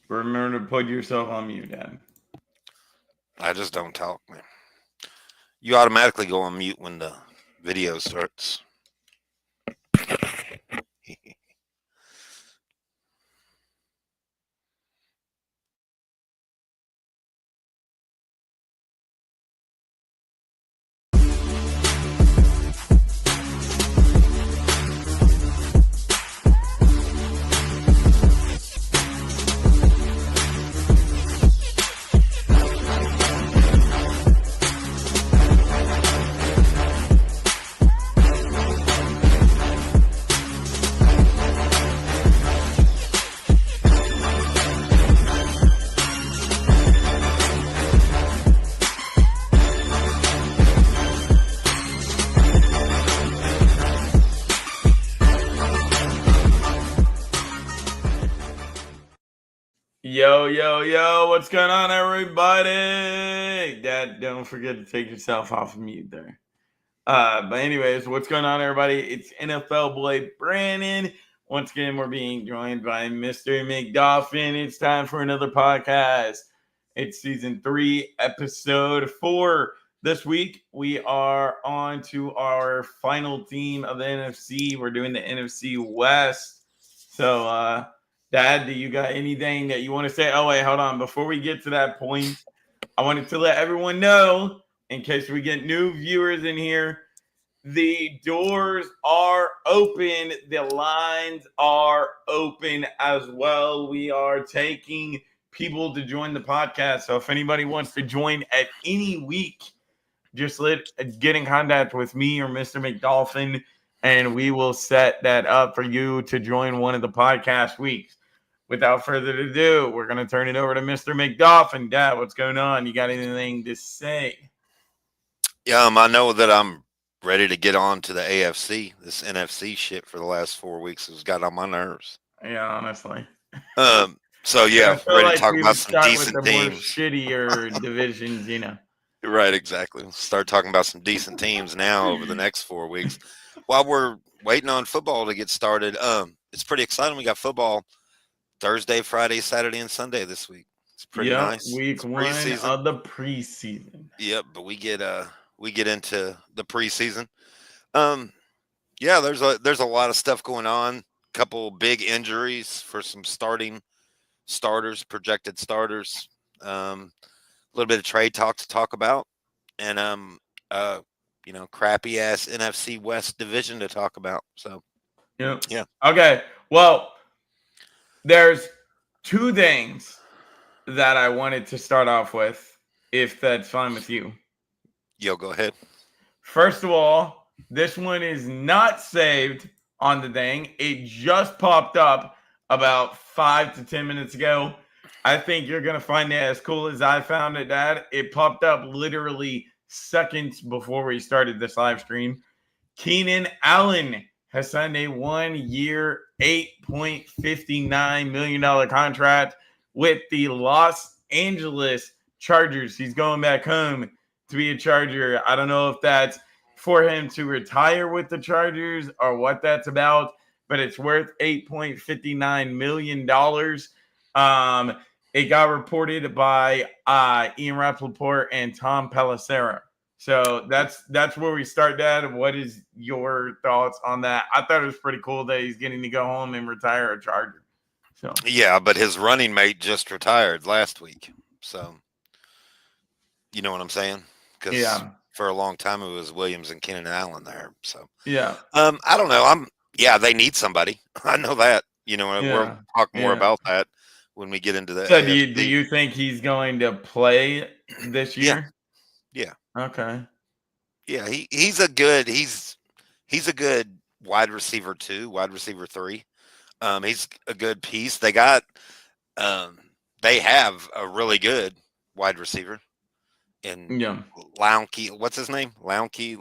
Remember to put yourself on mute, Dad. I just don't talk, man. You automatically go on mute when the video starts. Yo, yo, yo, what's going on, everybody? Dad, don't forget to take yourself off of mute there. But anyways, what's going on, everybody? It's NFL boy Brandon. Once again, we're being joined by Mr. McDolphin. It's time for another podcast. It's season 3, episode 4. This week, we are on to our final team of the NFC. We're doing the NFC West. So, Dad, do you got anything that you want to say? Oh, wait, hold on. Before we get to that point, I wanted to let everyone know, in case we get new viewers in here, the doors are open. The lines are open as well. We are taking people to join the podcast. So if anybody wants to join at any week, just get in contact with me or Mr. McDolphin, and we will set that up for you to join one of the podcast weeks. Without further ado, we're going to turn it over to Mr. McDolphin. Dad, what's going on? You got anything to say? Yeah, I know that I'm ready to get on to the AFC. This NFC shit for the last 4 weeks has got on my nerves. Yeah, honestly. So I yeah, feel ready to like talk we about would some start with decent the more teams. shittier divisions. Right, exactly. We'll start talking about some decent teams now over the next 4 weeks. While we're waiting on football to get started, it's pretty exciting. We got football Thursday, Friday, Saturday, and Sunday this week. It's pretty Yep, nice. week It's one preseason. of the preseason. Yep, but we get into the preseason. Um, yeah, there's a lot of stuff going on. Couple big injuries for some starters, projected starters. A little bit of trade talk to talk about, and uh, crappy ass NFC West division to talk about. So Yep. yeah, Okay. Well, there's two things that I wanted to start off with, if that's fine with you. yo, go ahead. First of all, this one is not saved on the thing. It just popped up about 5 to 10 minutes ago. I think you're going to find it as cool as I found it, Dad. It popped up literally seconds before we started this live stream. Keenan Allen has signed a 1 year, $8.59 million contract with the Los Angeles Chargers. He's going back home to be a Charger. I don't know if that's for him to retire with the Chargers or what that's about, but it's worth $8.59 million. It got reported by Ian Rappaport and Tom Pelissero. So that's where we start, Dad. What is your thoughts on that? I thought it was pretty cool that he's getting to go home and retire a Charger. So Yeah, but his running mate just retired last week. So you know what I'm saying? Because yeah, for a long time it was Williams and Keenan Allen there. So yeah, I don't know. Yeah, they need somebody. I know that. We'll yeah, talk more yeah. about that when we get into the So do AFC. you think he's going to play this Yeah, year? yeah, Okay. yeah. He's a good wide receiver 2, wide receiver 3. He's a good piece. Um, they have a really good wide receiver in Yeah. Lounke. What's his name? Lounke.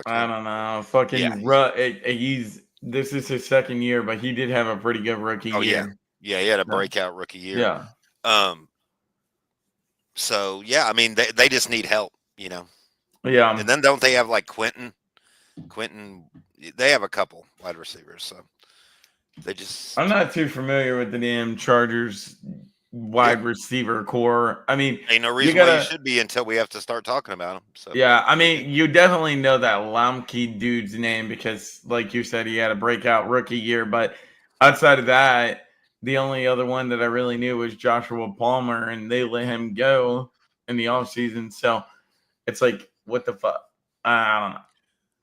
I don't know. Yeah. He's this is his second year, but he did have a pretty good rookie Oh yeah. year. Yeah. He had a Yeah. breakout rookie year. Yeah. Um. So yeah, I mean they just need help, Yeah. And then don't they have like Quentin? They have a couple wide receivers. So They just I'm not too familiar with the damn Chargers wide receiver core. I mean, ain't no you reason why you gotta, should be until we have to start talking about them. So yeah. I mean, you definitely know that Lamke dude's name because, like you said, he had a breakout rookie year. But outside of that, the only other one that I really knew was Joshua Palmer, and they let him go in the offseason. So it's like, what the fuck? I don't know.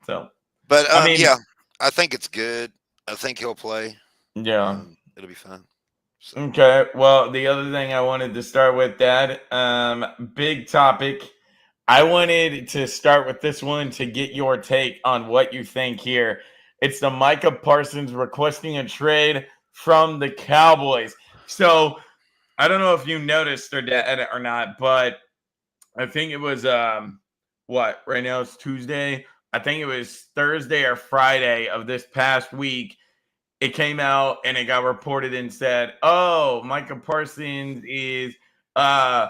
So, but I mean, yeah, I think it's good. I think he'll play. yeah. It'll be fine. So Okay. Well, the other thing I wanted to start with, Dad, big topic. I wanted to start with this one to get your take on what you think here. It's the Micah Parsons requesting a trade from the Cowboys. So I don't know if you noticed or not, but I think it was what right now it's Tuesday. I think it was Thursday or Friday of this past week. It came out and it got reported and said, "Oh, Micah Parsons is, uh,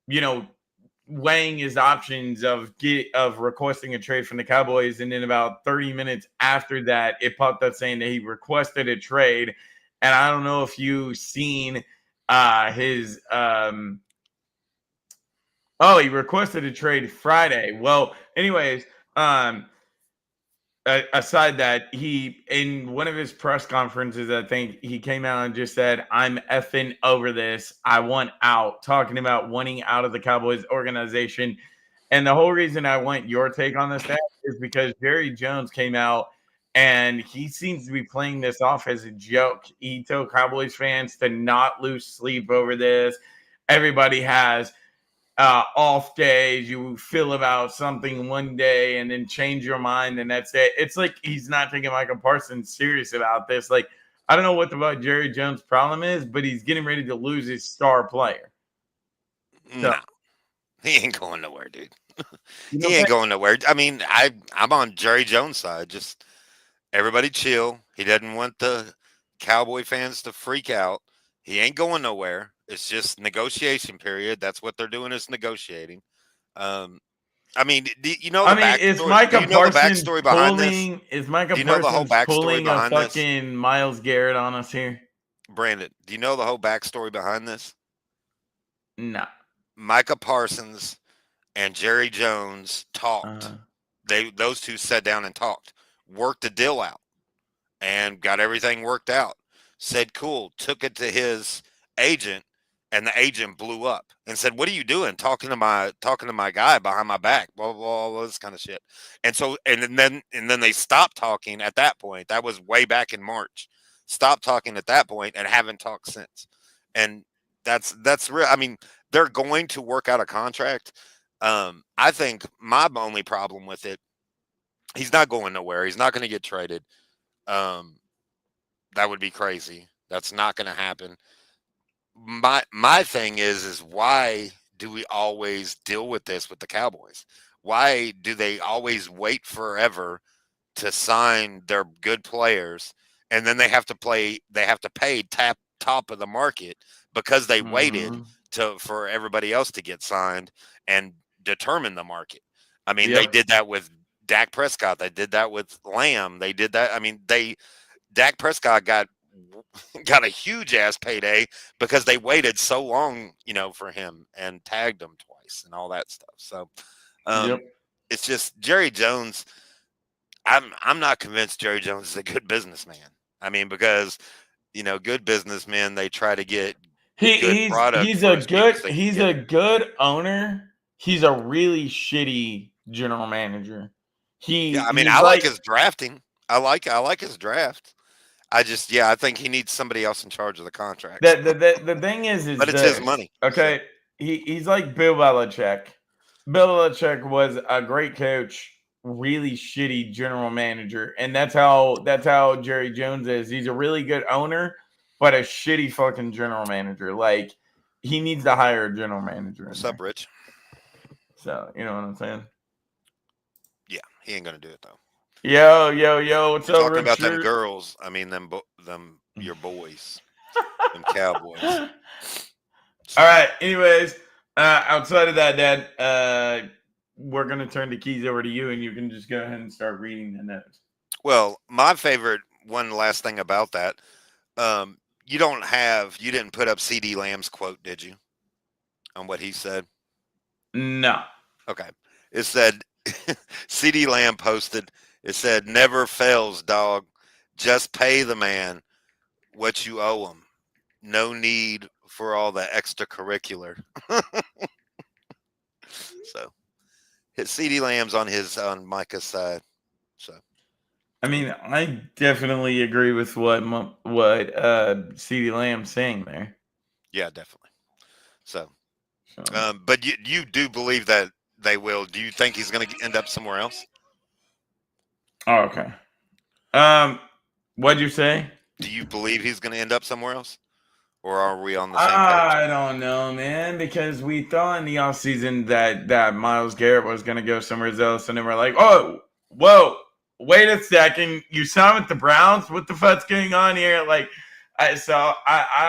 you know, weighing his options of requesting a trade from the Cowboys." And then about 30 minutes after that, it popped up saying that he requested a trade. And I don't know if you seen his oh, he requested a trade Friday. Well, anyways, um aside that, he in one of his press conferences, I think he came out and just said, "I'm effing over this. I want out," talking about wanting out of the Cowboys organization. And the whole reason I want your take on this is because Jerry Jones came out and he seems to be playing this off as a joke. He told Cowboys fans to not lose sleep over this. Everybody has off days. You feel about something one day and then change your mind, and that's it. It's like he's not taking Michael Parsons serious about this. Like, I don't know what about Jerry Jones' problem is, but he's getting ready to lose his star player. So, no, he ain't going nowhere, dude. you He know, ain't going nowhere. I mean, I'm on Jerry Jones' side. Just everybody chill. He doesn't want the Cowboy fans to freak out. He ain't going nowhere. It's just negotiation period. That's what they're doing is negotiating. Um, I mean, do you know I the mean, is backstory? Do Micah you know the Parsons backstory behind this? pulling? Is Micah Do you know the whole Parsons backstory pulling a behind this, fucking Miles Garrett on us here? Brandon? Do you know the whole backstory behind this? No. Micah Parsons and Jerry Jones talked. Uh, Those two sat down and talked, worked the deal out, and got everything worked out. Said cool, took it to his agent, and the agent blew up and said, "What are you doing? Talking to my guy behind my back, blah blah blah, all this kind of shit." And so and then they stopped talking at that point. That was way back in March. Stopped talking at that point and haven't talked since. And that's real. I mean, they're going to work out a contract. I think my only problem with it, he's not going nowhere. He's not going to get traded. Um, that would be crazy. That's not going to happen. My thing is why do we always deal with this with the Cowboys? Why do they always wait forever to sign their good players, and then they have to pay top of the market because they waited mhm. for everybody else to get signed and determine the market. I mean, they Yep. did that with Dak Prescott. They did that with Lamb. They did that. I mean, Dak Prescott got a huge ass payday because they waited so long, for him and tagged him twice and all that stuff. So Yep. it's just Jerry Jones. I'm not convinced Jerry Jones is a good businessman. I mean, because good businessmen, they try to get good product He's for a as cheap good as they can he's get a it. good owner. He's a really shitty general manager. Yeah, I mean, He's I like like his drafting. I like his draft. I think he needs somebody else in charge of the contracts. the thing is But it's his this. money. So Okay, he's like Bill Belichick. Bill Belichick was a great coach, really shitty general manager, and that's how Jerry Jones is. He's a really good owner, but a shitty fucking general manager. Like he needs to hire a general manager in what's up, there. Rich? So you know what I'm saying? Yeah, he ain't gonna do it though. Yo, yo, yo, what's You're up, talking about them Richard? girls. I mean, them your boys, them Cowboys. All So, right. Anyways, outside of that, Dad, we're gonna turn the keys over to you, and you can just go ahead and start reading the notes. well, my favorite one last thing about that. You didn't put up CD Lamb's quote, did you? On what he said? No. Okay. It said, CD Lamb posted, it said, never fails, dog. Just pay the man what you owe him. No need for all the extracurricular. So, his CD Lamb's on Micah's side. So, I mean, I definitely agree with what CeeDee Lamb's saying there. yeah, definitely. So, So. but you do believe that they will. Do you think he's going to end up somewhere else? Oh, okay. What'd you say? Do you believe he's going to end up somewhere else? Or are we on the same I page? don't know, man, because we thought in the offseason that Myles Garrett was going to go somewhere else, and then we're like, oh, whoa, wait a second. You signed with the Browns? What the fuck's going on here? Like, I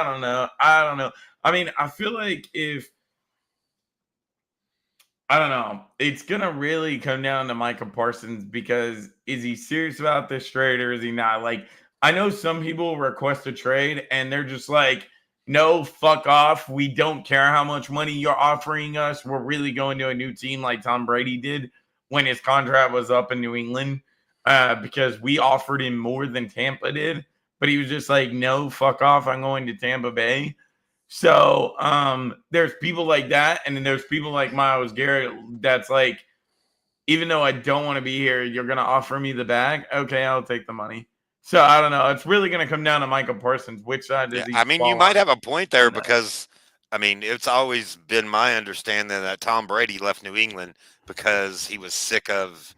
don't know. I don't know. I mean, I feel like I don't know. It's going to really come down to Micah Parsons because is he serious about this trade or is he not? Like, I know some people request a trade and they're just like, no, fuck off. We don't care how much money you're offering us. We're really going to a new team like Tom Brady did when his contract was up in New England because we offered him more than Tampa did. But he was just like, no, fuck off. I'm going to Tampa Bay. So there's people like that, and then there's people like Myles Garrett that's like, even though I don't want to be here, you're gonna offer me the bag. Okay, I'll take the money. So I don't know. It's really gonna come down to Micah Parsons. Which side does he? I mean, you might have a point there because, I mean, it's always been my understanding that Tom Brady left New England because he was sick of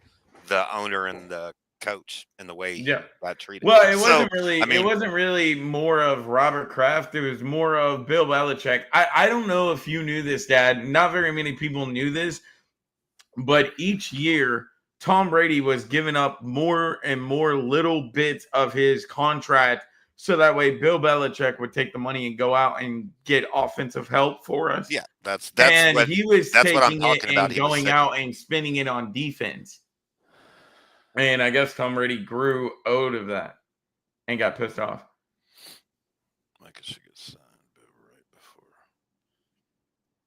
the owner and the coach and the way he got treated. Well, it wasn't really. I mean, it wasn't really more of Robert Kraft. It was more of Bill Belichick. I don't know if you knew this, Dad. Not very many people knew this, but each year Tom Brady was giving up more and more little bits of his contract, so that way Bill Belichick would take the money and go out and get offensive help for us. Yeah, that's and what, he was that's taking what I'm talking it about. and going out and spending it on defense. And I guess Tom Brady grew out of that and got pissed off. Micah should get signed right before.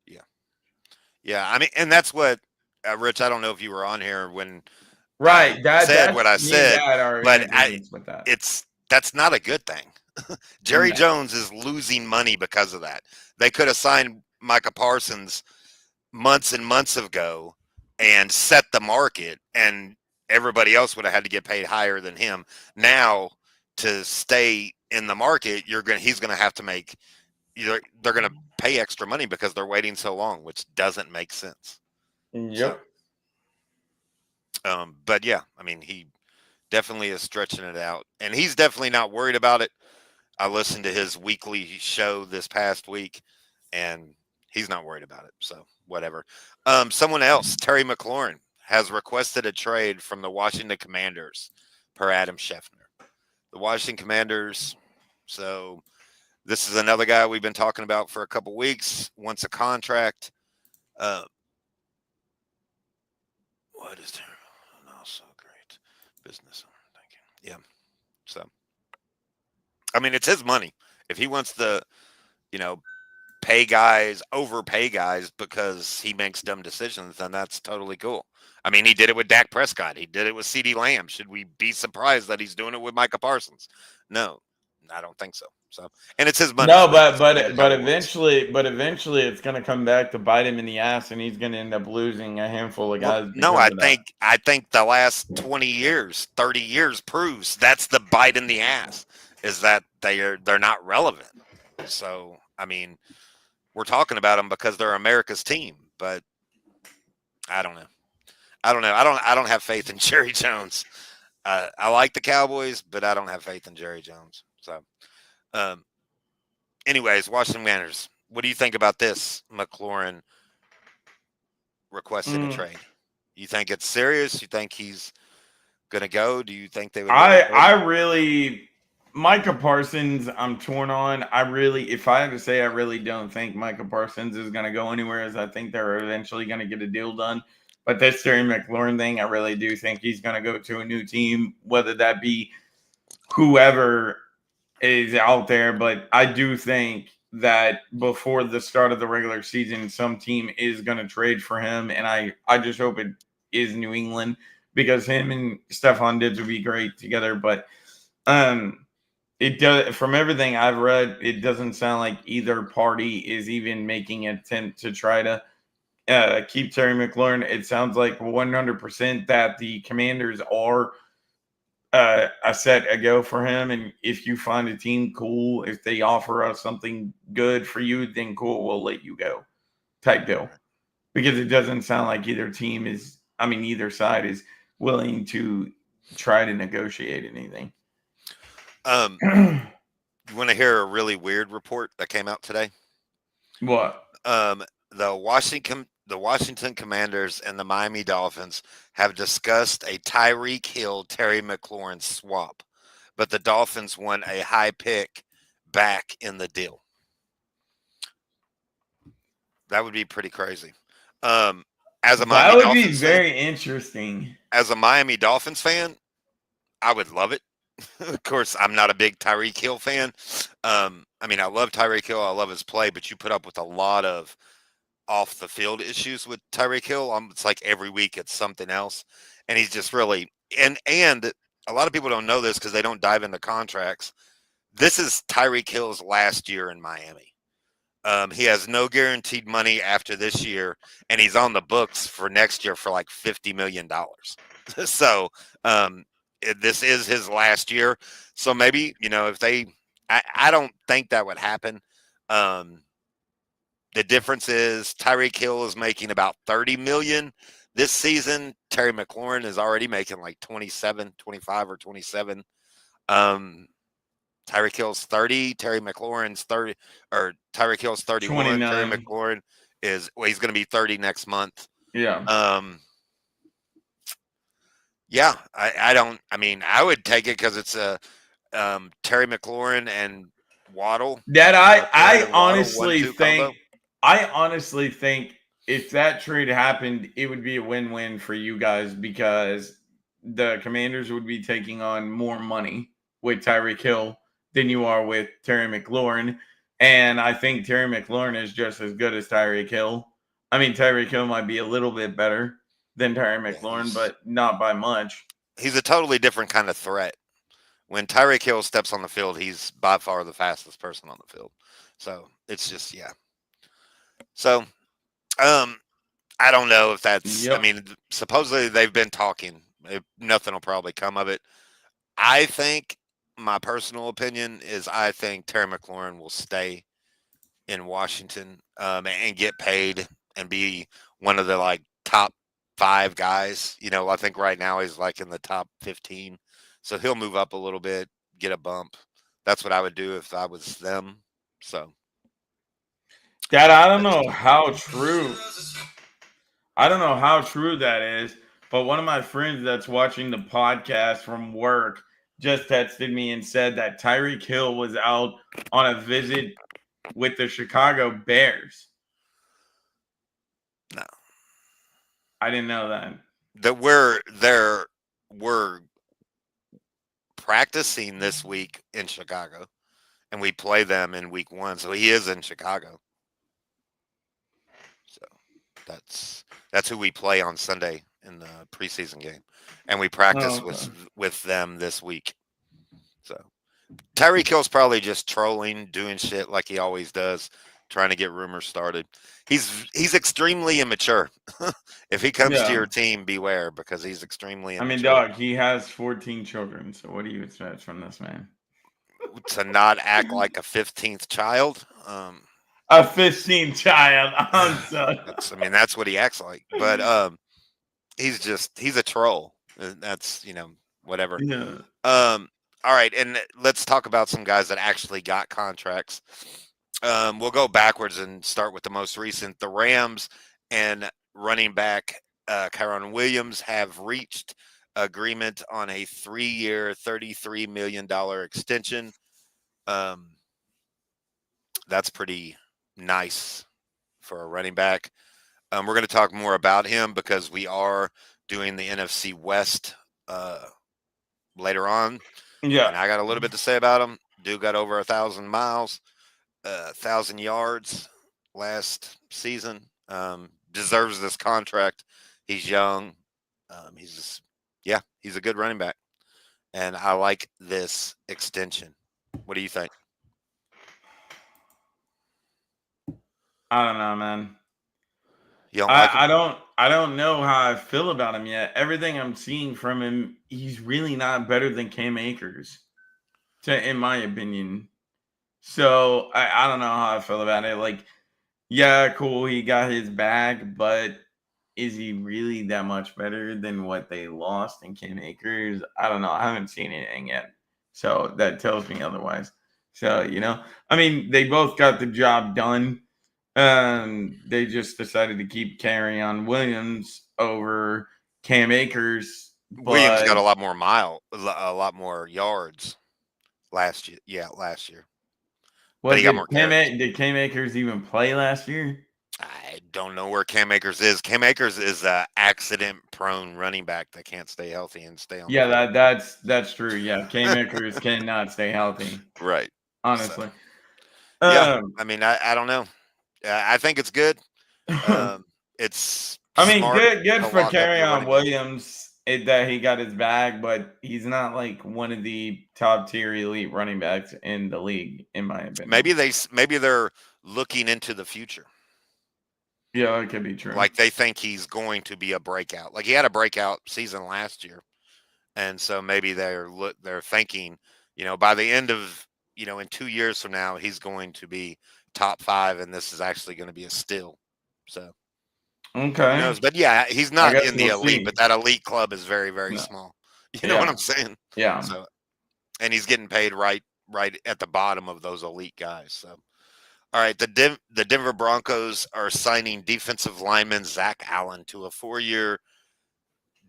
Yeah. Yeah. I mean, and that's what, Rich, I don't know if you were on here when I said what I said, but that's not a good thing. Jerry Jones is losing money because of that. They could have signed Micah Parsons months and months ago and set the market, and everybody else would have had to get paid higher than him. Now, to stay in the market, he's going to have to make. They're going to pay extra money because they're waiting so long, which doesn't make sense. Yep. So, but yeah, I mean, he definitely is stretching it out, and he's definitely not worried about it. I listened to his weekly show this past week, and he's not worried about it. So whatever. Someone else, Terry McLaurin, has requested a trade from the Washington Commanders per Adam Schefter. The Washington Commanders. So this is another guy we've been talking about for a couple weeks. Wants a contract. What is terrible? Not so great. Business owner. Thank you. Yeah. So, I mean, it's his money. If he wants to, overpay guys because he makes dumb decisions, then that's totally cool. I mean, he did it with Dak Prescott. He did it with CeeDee Lamb. Should we be surprised that he's doing it with Micah Parsons? No, I don't think so. So, and it's his money. No, but eventually it's going to come back to bite him in the ass, and he's going to end up losing a handful of guys. No, I think the last 20 years, 30 years proves that's the bite in the ass, is that they're not relevant. So, I mean, we're talking about them because they're America's team, but I don't know. I don't have faith in Jerry Jones. I like the Cowboys, but I don't have faith in Jerry Jones. So, anyways, Washington Commanders. What do you think about this? McLaurin requested a trade. You think it's serious? You think he's going to go? Do you think they would? Micah Parsons, I'm torn on. If I have to say, I really don't think Micah Parsons is going to go anywhere, as I think they're eventually going to get a deal done. But this Terry McLaurin thing, I really do think he's going to go to a new team, whether that be whoever is out there, but I do think that before the start of the regular season, some team is going to trade for him, and I just hope it is New England because him and Stephon Diggs would be great together. But it does, from everything I've read, it doesn't sound like either party is even making an attempt to try to keep Terry McLaurin. It sounds like 100% that the Commanders are a set a go for him. And if you find a team cool, if they offer us something good for you, then cool, we'll let you go type deal. Because it doesn't sound like either team is, I mean, either side is willing to try to negotiate anything. You want to hear a really weird report that came out today? What? The Washington Commanders and the Miami Dolphins have discussed a Tyreek Hill Terry McLaurin swap, but the Dolphins want a high pick back in the deal. That would be pretty crazy. As a Miami Dolphins fan, very interesting. As a Miami Dolphins fan, I would love it. Of course, I'm not a big Tyreek Hill fan. I mean, I love Tyreek Hill. I love his play, but you put up with a lot of off the field issues with Tyreek Hill. It's like every week it's something else, and he's just really and a lot of people don't know this because they don't dive into contracts. This is Tyreek Hill's last year in Miami. He has no guaranteed money after this year, and he's on the books for next year for like $50 million. So this is his last year. So maybe, if I don't think that would happen. The difference is Tyreek Hill is making about $30 million this season. Terry McLaurin is already making like 25 or 27. Tyreek Hill's 30, Terry McLaurin's 30, or Tyreek Hill's 31. 29. Terry McLaurin he's going to be 30 next month. Yeah. Yeah, I would take it because it's a Terry McLaurin and Waddle. That I honestly think if that trade happened, it would be a win-win for you guys because the Commanders would be taking on more money with Tyreek Hill than you are with Terry McLaurin. And I think Terry McLaurin is just as good as Tyreek Hill. I mean, Tyreek Hill might be a little bit better than Terry McLaurin, but not by much. He's a totally different kind of threat. When Tyreek Hill steps on the field, he's by far the fastest person on the field. So it's just, yeah. So, I don't know if that's, Yep. I mean, supposedly they've been talking. Nothing will probably come of it. I think my personal opinion is I think Terry McLaurin will stay in Washington and get paid and be one of the like top 5 guys. I think right now he's like in the top 15. So he'll move up a little bit, get a bump. That's what I would do if I was them. So Dad, I don't know how true that is, but one of my friends that's watching the podcast from work just texted me and said that Tyreek Hill was out on a visit with the Chicago Bears. No. I didn't know that. That we're practicing this week in Chicago, and we play them in week 1. So he is in Chicago. So that's who we play on Sunday in the preseason game, and we practice with them this week. So Tyreek Hill's probably just trolling, doing shit like he always does, trying to get rumors started. He's extremely immature. If he comes to your team, beware because he's extremely immature. I mean, dog, he has 14 children. So what do you expect from this man? To not act like a 15th child. A 15th child. I'm sorry. That's what he acts like. But he's a troll. That's whatever. Yeah. All right, and let's talk about some guys that actually got contracts. We'll go backwards and start with the most recent. The Rams and running back Kyron Williams have reached agreement on a 3-year, $33 million extension. That's pretty nice for a running back. We're going to talk more about him because we are doing the NFC West later on. Yeah. And I got a little bit to say about him. Dude got over 1,000 miles, 1,000 yards last season. Deserves this contract. He's young. He's a good running back, and I like this extension. What do you think? I don't know, man. You don't like him? I don't know how I feel about him yet. Everything I'm seeing from him, he's really not better than Cam Akers, in my opinion. So I don't know how I feel about it. Like, yeah, cool, he got his bag, but is he really that much better than what they lost in Cam Akers? I don't know. I haven't seen anything yet. So that tells me otherwise. So, I mean, they both got the job done. They just decided to keep Carryon Williams over Cam Akers, Williams got but a lot more yards last year. Yeah, last year. But he got more carries. Did Cam Akers even play last year? I don't know where Cam Akers is. Cam Akers is a accident-prone running back that can't stay healthy and stay on the Yeah, field. that's true. Yeah, Cam Akers cannot stay healthy, Right. honestly. Yeah, Um, I mean, I don't know. I think it's good. It's I mean, smart good to for lock up your Carryon running back. Williams that he got his bag, but he's not like one of the top tier elite running backs in the league, in my opinion. Maybe they're looking into the future. Yeah, that could be true. Like they think he's going to be a breakout. Like he had a breakout season last year, and so maybe they're thinking, by the end of in 2 years from now, he's going to be top 5, and this is actually going to be a steal. So Okay. who knows? But yeah, he's I not guess in the we'll elite, see. but that elite club is very, very No. small. You know what I'm saying? Yeah. So, and he's getting paid right at the bottom of those elite guys. So, all right, the Denver Broncos are signing defensive lineman Zach Allen to a 4-year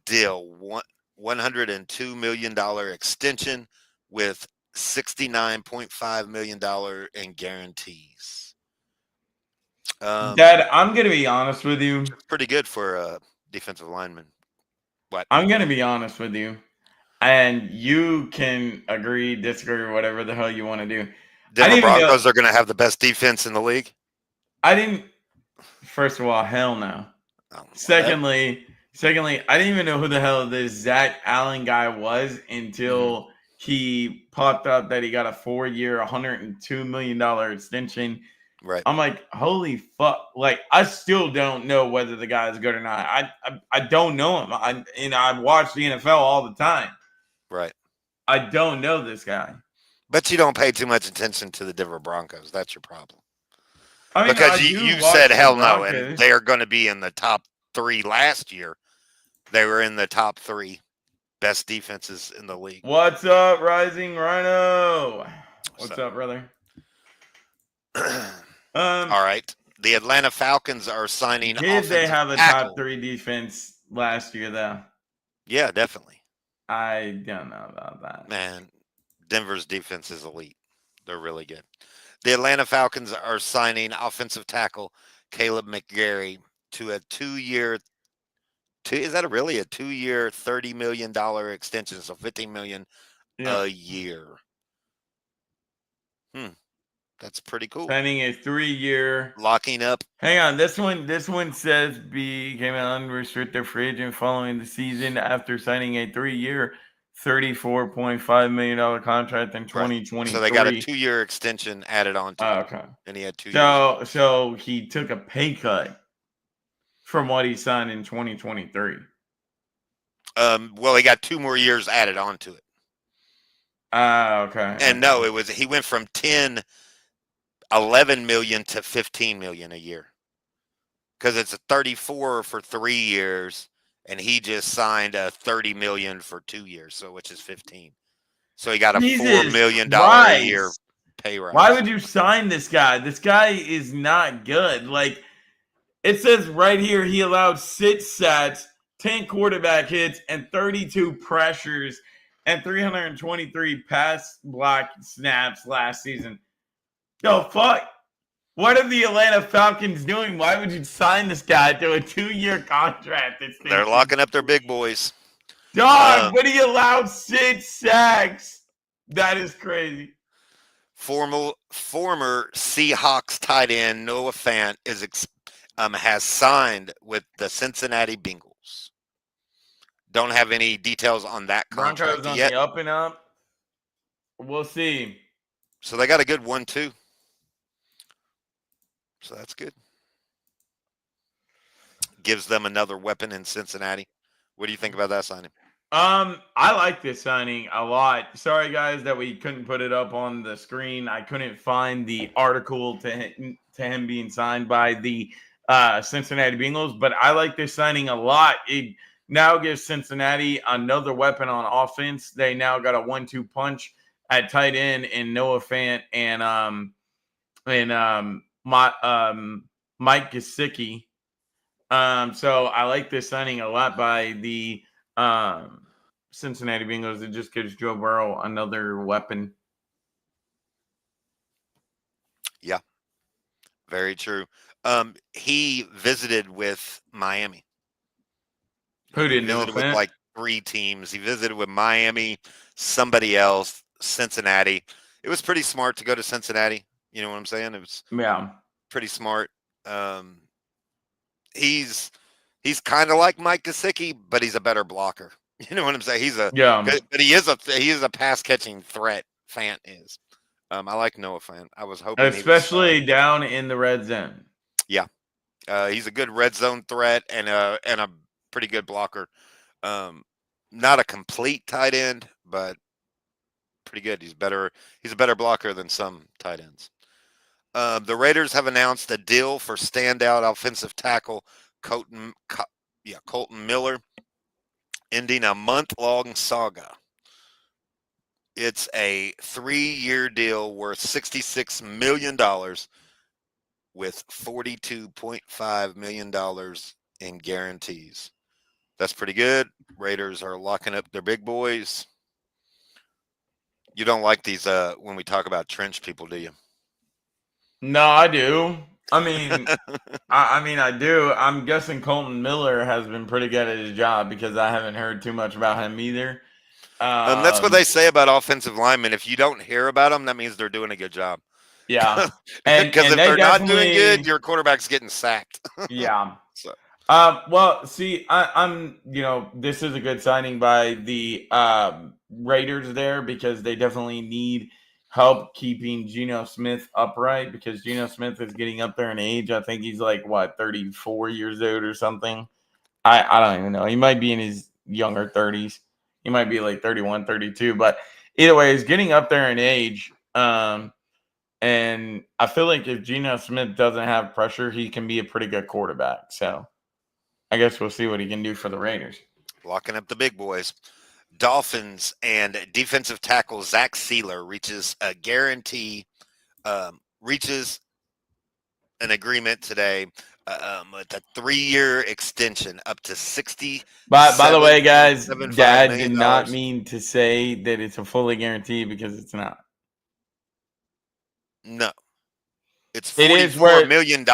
deal, $102 million extension with $69.5 million in guarantees. Dad, I'm gonna be honest with you. Pretty good for a defensive lineman. What? I'm gonna be honest with you, and you can agree, disagree, whatever the hell you want to do. Denver Broncos are going to have the best defense in the league? First of all, hell no. Oh, Secondly, I didn't even know who the hell this Zach Allen guy was until he popped up that he got a 4-year, $102 million extension. Right. I'm like, holy fuck! Like, I still don't know whether the guy is good or not. I don't know him. I watch the NFL all the time. Right. I don't know this guy. But you don't pay too much attention to the Denver Broncos. That's your problem. I mean, because you said hell no, and they are going to be in the top 3 last year. They were in the top 3 best defenses in the league. What's up, Rising Rhino? What's up, brother? All right. The Atlanta Falcons are signing. Did they have a top 3 defense last year, though? Yeah, definitely. I don't know about that. Man, Denver's defense is elite. They're really good. The Atlanta Falcons are signing offensive tackle Caleb McGarry to a 2-year. Is that really a 2-year, $30 million extension? So $15 million a year. That's pretty cool. Signing a 3-year, locking up. Hang on, this one says became an unrestricted free agent following the season after signing a 3-year, $34.5 million contract in 2023. So they got a 2-year extension added on to it. Okay. And he had 2 years. So he took a pay cut from what he signed in 2023. Well, he got 2 more years added on to it. Okay. And no, he went from 11 million to 15 million a year, because it's a 34 for 3 years, and he just signed a 30 million for 2 years, so which is 15. So he got a $4 million a year pay rise. Why would you sign this guy? This guy is not good. Like, it says right here, he allowed 6 sacks, 10 quarterback hits, and 32 pressures, and 323 pass block snaps last season. Yo, fuck. What are the Atlanta Falcons doing? Why would you sign this guy to a 2-year contract? They're locking up their big boys. Dog, but he allowed 6 sacks. That is crazy. Former Seahawks tight end Noah Fant has signed with the Cincinnati Bengals. Don't have any details on that Broncos contract on yet. the up and up. We'll see. So they got a good 1-2. So that's good. Gives them another weapon in Cincinnati. What do you think about that signing? I like this signing a lot. Sorry, guys, that we couldn't put it up on the screen. I couldn't find the article to him being signed by the Cincinnati Bengals, but I like this signing a lot. It now gives Cincinnati another weapon on offense. They now got a 1-2 punch at tight end in Noah Fant and Mike Gesicki. So I like this signing a lot by the Cincinnati Bengals. It just gives Joe Burrow another weapon. Yeah, very true. He visited with Miami. Who He didn't know visited with Fant? like 3 teams. He visited with Miami, somebody else, Cincinnati. It was pretty smart to go to Cincinnati. You know what I'm saying? It was Yeah. pretty smart. He's kind of like Mike Gesicki, but he's a better blocker. You know what I'm saying? Yeah. But he is a pass catching threat. Fant is. I like Noah Fant. I was hoping Especially down in the red zone. Yeah, he's a good red zone threat and a pretty good blocker. Not a complete tight end, but pretty good. He's a better blocker than some tight ends. The Raiders have announced a deal for standout offensive tackle Colton Miller, ending a month-long saga. It's a 3-year deal worth $66 million with $42.5 million in guarantees. That's pretty good. Raiders are locking up their big boys. You don't like these when we talk about trench people, do you? No, I do. I mean, I do. I'm guessing Colton Miller has been pretty good at his job because I haven't heard too much about him either. That's what they say about offensive linemen. If you don't hear about them, that means they're doing a good job. Yeah, Because if they they're not doing good, definitely your quarterback's getting sacked. yeah. So Well, see, I'm this is a good signing by the Raiders there because they definitely need help keeping Geno Smith upright because Geno Smith is getting up there in age. I think he's like what 34 years old or something. I don't even know. He might be in his younger 30s. He might be like 31, 32. But either way, he's getting up there in age. And I feel like if Geno Smith doesn't have pressure, he can be a pretty good quarterback. So I guess we'll see what he can do for the Raiders. locking up the big boys. Dolphins and defensive tackle Zach Sealer reaches an agreement today with a 3-year extension up to 60. By the way, guys, $7.75 Dad million. did not mean to say that it's a fully guaranteed because it's not. No, it's It is $44 million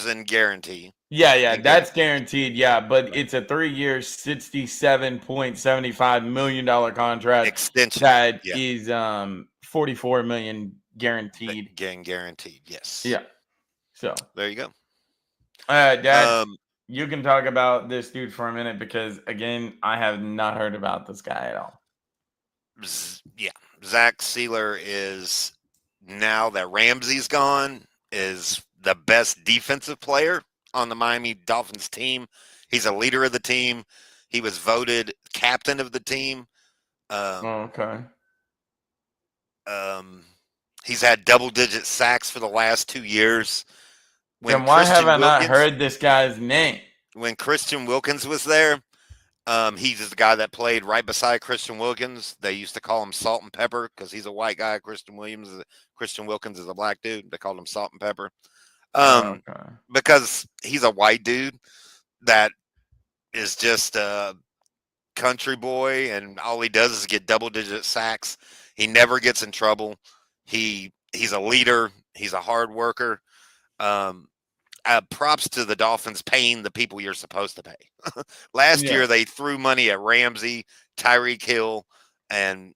in guarantee. Yeah, that's guaranteed. Yeah, but it's a 3-year, $67.75 million contract Extension that is $44 million guaranteed. Guaranteed, yes. Yeah. So there you go. Dad, you can talk about this dude for a minute because again, I have not heard about this guy at all. Yeah, Zach Sealer is, now that Ramsey's gone, is the best defensive player on the Miami Dolphins team. He's a leader of the team. He was voted captain of the team. Okay. He's had double-digit sacks for the last 2 years. Then why have I not heard this guy's name? When Christian Wilkins was there, he's the guy that played right beside Christian Wilkins. They used to call him Salt and Pepper because he's a white guy. Christian Wilkins is a black dude. They called him Salt and Pepper. Because he's a white dude that is just a country boy, and all he does is get double-digit sacks. He never gets in trouble. He's a leader. He's a hard worker. Props to the Dolphins paying the people you're supposed to pay. Last year, they threw money at Ramsey, Tyreek Hill, and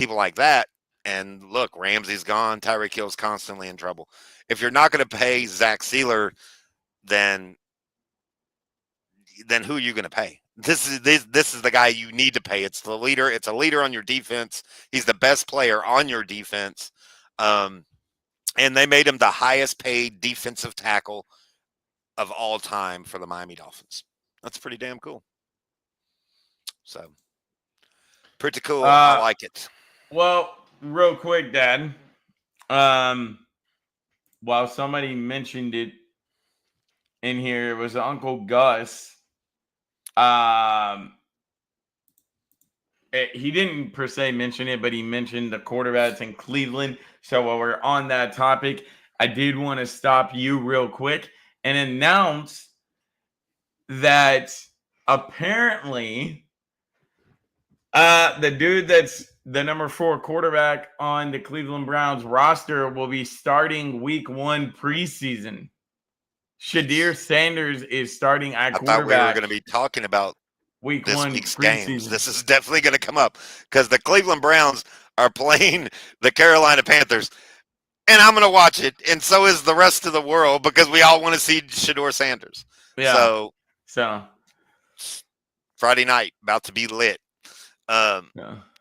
people like that. And look, Ramsey's gone. Tyreek Hill's constantly in trouble. If you're not going to pay Zach Sealer, then who are you going to pay? This is the guy you need to pay. It's the leader. It's a leader on your defense. He's the best player on your defense. And they made him the highest paid defensive tackle of all time for the Miami Dolphins. That's pretty damn cool. So pretty cool. I like it. Well, real quick, Dad. While somebody mentioned it in here, it was Uncle Gus. He didn't per se mention it, but he mentioned the quarterbacks in Cleveland. So while we're on that topic, I did want to stop you real quick and announce that apparently the dude that's the number 4 quarterback on the Cleveland Browns roster will be starting week 1 preseason. Shadir Sanders is starting at quarterback. I thought we were going to be talking about week this 1 week's preseason. games. This is definitely going to come up because the Cleveland Browns are playing the Carolina Panthers, and I'm going to watch it, and so is the rest of the world because we all want to see Shadir Sanders. Yeah. So Friday night about to be lit. Yeah.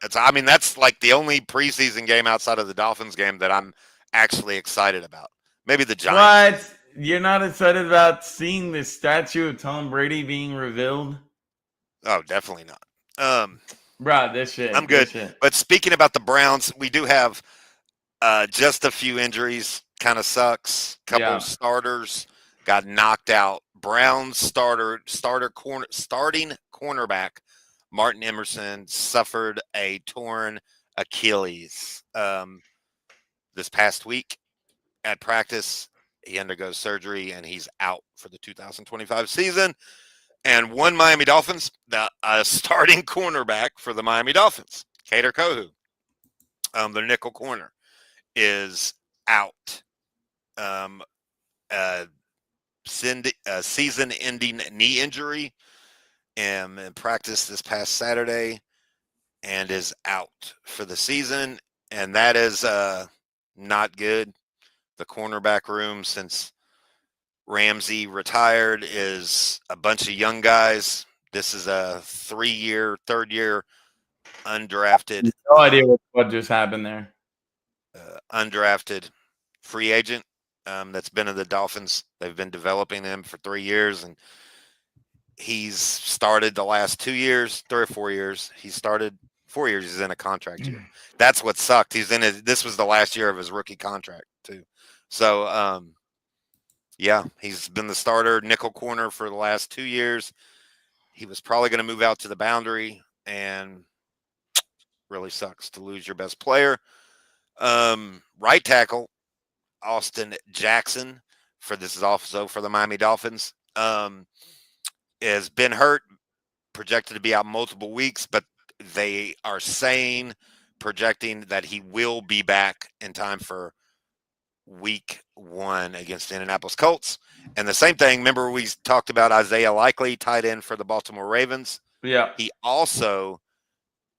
That's like the only preseason game outside of the Dolphins game that I'm actually excited about. Maybe the Giants. What? You're not excited about seeing the statue of Tom Brady being revealed? Oh, definitely not. Bro, this shit. I'm good. Shit. But speaking about the Browns, we do have just a few injuries. Kind of sucks. Couple of starters got knocked out. Browns starting cornerback Martin Emerson suffered a torn Achilles this past week at practice. He undergoes surgery, and he's out for the 2025 season. And one Miami Dolphins, the starting cornerback for the Miami Dolphins, Kader Kohou, their nickel corner, is out. Season-ending knee injury in practice this past Saturday, and is out for the season. And that is not good. The cornerback room, since Ramsey retired, is a bunch of young guys. This is a third year undrafted. No idea what just happened there. Undrafted free agent that's been in the Dolphins. They've been developing him for 3 years, and he's started the last 2 years, 3 or 4 years. He started 4 years. He's in a contract year. That's what sucked. This was the last year of his rookie contract too. So, he's been the starter nickel corner for the last 2 years. He was probably going to move out to the boundary, and really sucks to lose your best player. Right tackle Austin Jackson, this is also for the Miami Dolphins, has been hurt, projected to be out multiple weeks, but they are projecting that he will be back in time for week 1 against the Indianapolis Colts. And the same thing, remember we talked about Isaiah Likely, tight end for the Baltimore Ravens. Yeah. He also,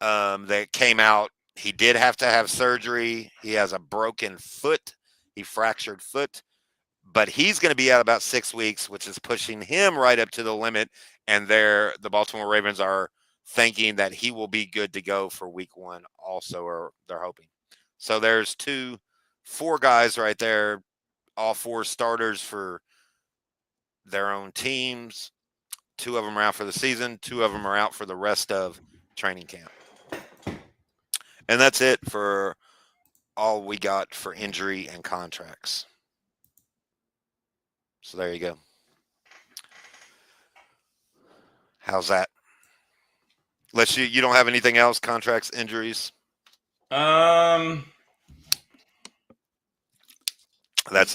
that came out, he did have to have surgery. He has a broken foot. He fractured foot. But he's going to be out about 6 weeks, which is pushing him right up to the limit. And the Baltimore Ravens are thinking that he will be good to go for week 1 also, or they're hoping. So there's 4 guys right there, all 4 starters for their own teams. 2 of them are out for the season. 2 of them are out for the rest of training camp. And that's it for all we got for injury and contracts. So there you go. How's that? Unless you don't have anything else, contracts, injuries. That's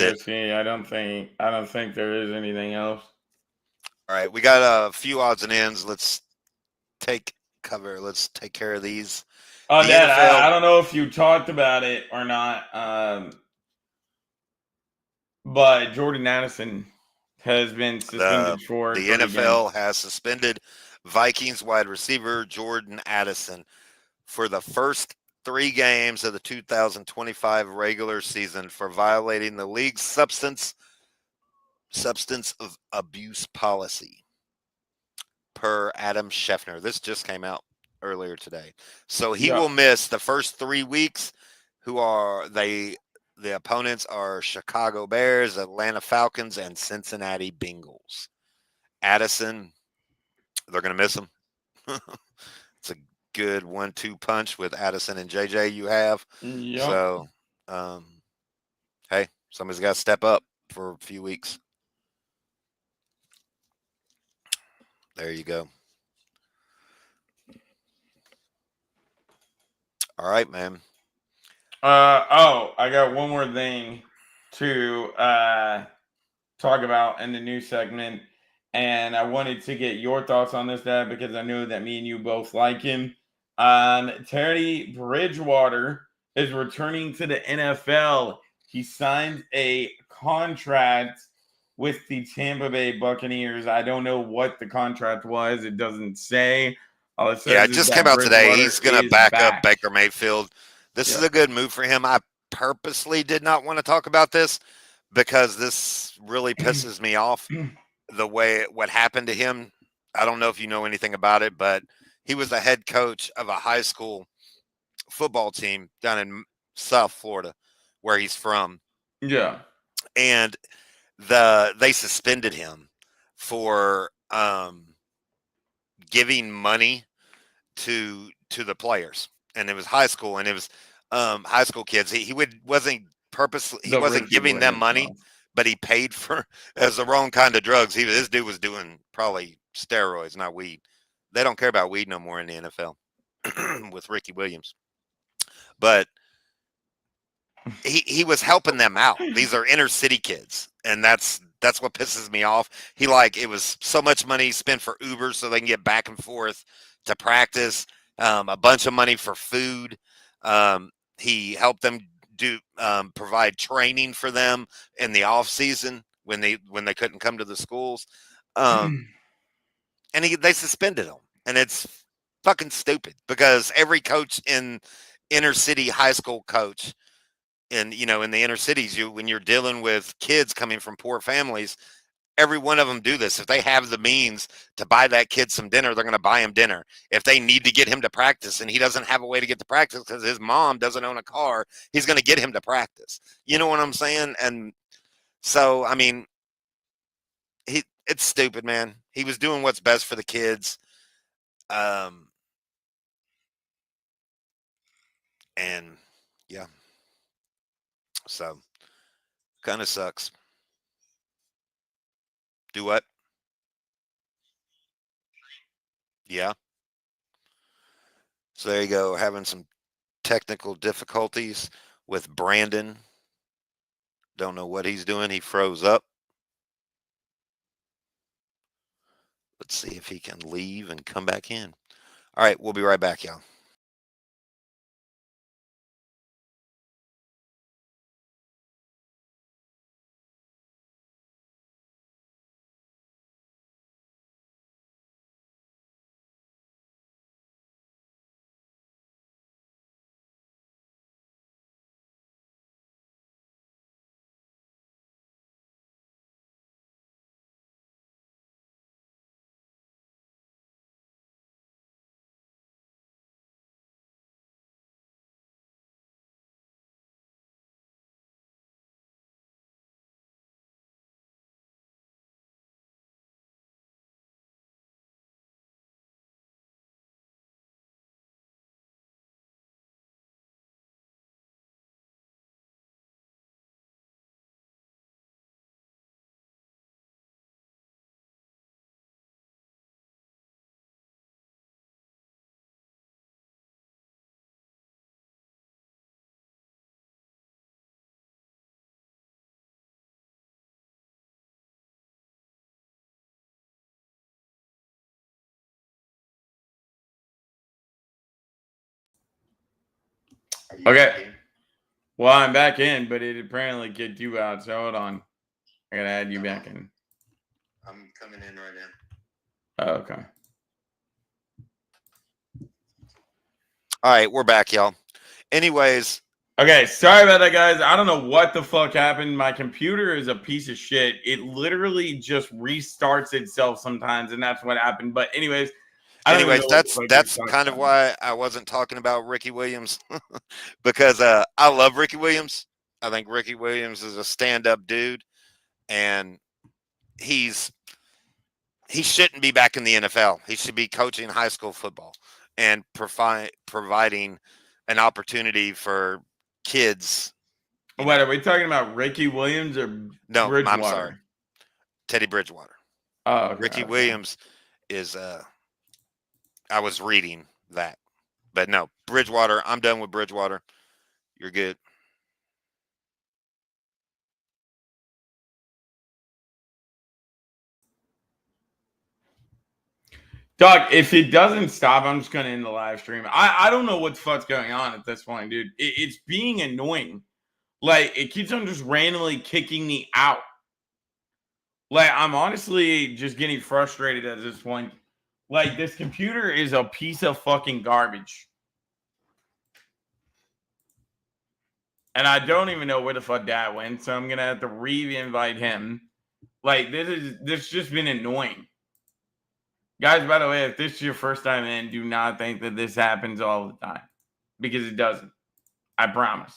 it. I don't think there is anything else. All right, we got a few odds and ends. Let's take care of these. Oh, Dad, I don't know if you talked about it or not, but Jordan Addison has been suspended for the NFL has suspended Vikings wide receiver Jordan Addison for the first 3 games of the 2025 regular season for violating the league's substance of abuse policy, per Adam Schefter. This just came out earlier today. So he will miss the first 3 weeks. The opponents are Chicago Bears, Atlanta Falcons, and Cincinnati Bengals. Addison, they're going to miss him. It's a good 1-2 punch with Addison and JJ you have. Yep. So, hey, somebody's got to step up for a few weeks. There you go. All right, man. I got one more thing to talk about in the new segment, and I wanted to get your thoughts on this, Dad, because I know that me and you both like him. Teddy Bridgewater is returning to the NFL. He signed a contract with the Tampa Bay Buccaneers. I don't know what the contract was. It doesn't say. All it says Yeah, it is just that came out today. Bridgewater He's going to is back back. up Baker Mayfield. This is a good move for him. I purposely did not want to talk about this because this really pisses me off. What happened to him. I don't know if you know anything about it, but he was the head coach of a high school football team down in South Florida, where he's from. Yeah. And they suspended him for giving money to the players, and it was high school, and it was high school kids. He wasn't giving them money, but he paid for as the wrong kind of drugs. This dude was doing probably steroids, not weed. They don't care about weed no more in the NFL with Ricky Williams, but he was helping them out. These are inner city kids, and that's what pisses me off. It was so much money spent for Uber so they can get back and forth to practice, a bunch of money for food. He helped them provide training for them in the off season when they couldn't come to the schools. And they suspended him, and it's fucking stupid because every coach in inner city high school coach in the inner cities, when you're dealing with kids coming from poor families, every one of them do this. If they have the means to buy that kid some dinner, they're going to buy him dinner. If they need to get him to practice and he doesn't have a way to get to practice because his mom doesn't own a car, he's going to get him to practice. You know what I'm saying? And so, I mean, it's stupid, man. He was doing what's best for the kids. And yeah. So kind of sucks. Do what? Yeah. So there you go. Having some technical difficulties with Brandon. Don't know what he's doing. He froze up. Let's see if he can leave and come back in. All right, we'll be right back, y'all. Okay. Well, I'm back in, but it apparently kicked you out. So hold on. I gotta add you back in. I'm coming in right now. Oh, okay. All right, we're back, y'all. Anyways, Okay, sorry about that, guys. I don't know what the fuck happened. My computer is a piece of shit. It literally just restarts itself sometimes, and that's what happened. But anyways, I don't even know what the fuck that's you're talking kind of about. why I wasn't talking about Ricky Williams because I love Ricky Williams. I think Ricky Williams is a stand-up dude, and he shouldn't be back in the NFL. He should be coaching high school football and providing an opportunity for kids. What are we talking about? Ricky Williams or No, Bridgewater? I'm sorry, Teddy Bridgewater. Oh, okay, Ricky okay. Williams is I was reading that. But no, Bridgewater, I'm done with Bridgewater. You're good. Doug, if it doesn't stop, I'm just gonna end the live stream. I don't know what the fuck's going on at this point, dude. It's being annoying. Like, it keeps on just randomly kicking me out. Like, I'm honestly just getting frustrated at this point. Like, this computer is a piece of fucking garbage. And I don't even know where the fuck Dad went, so I'm gonna have to re-invite him. Like, this just been annoying. Guys, by the way, if this is your first time in, do not think that this happens all the time. Because it doesn't. I promise.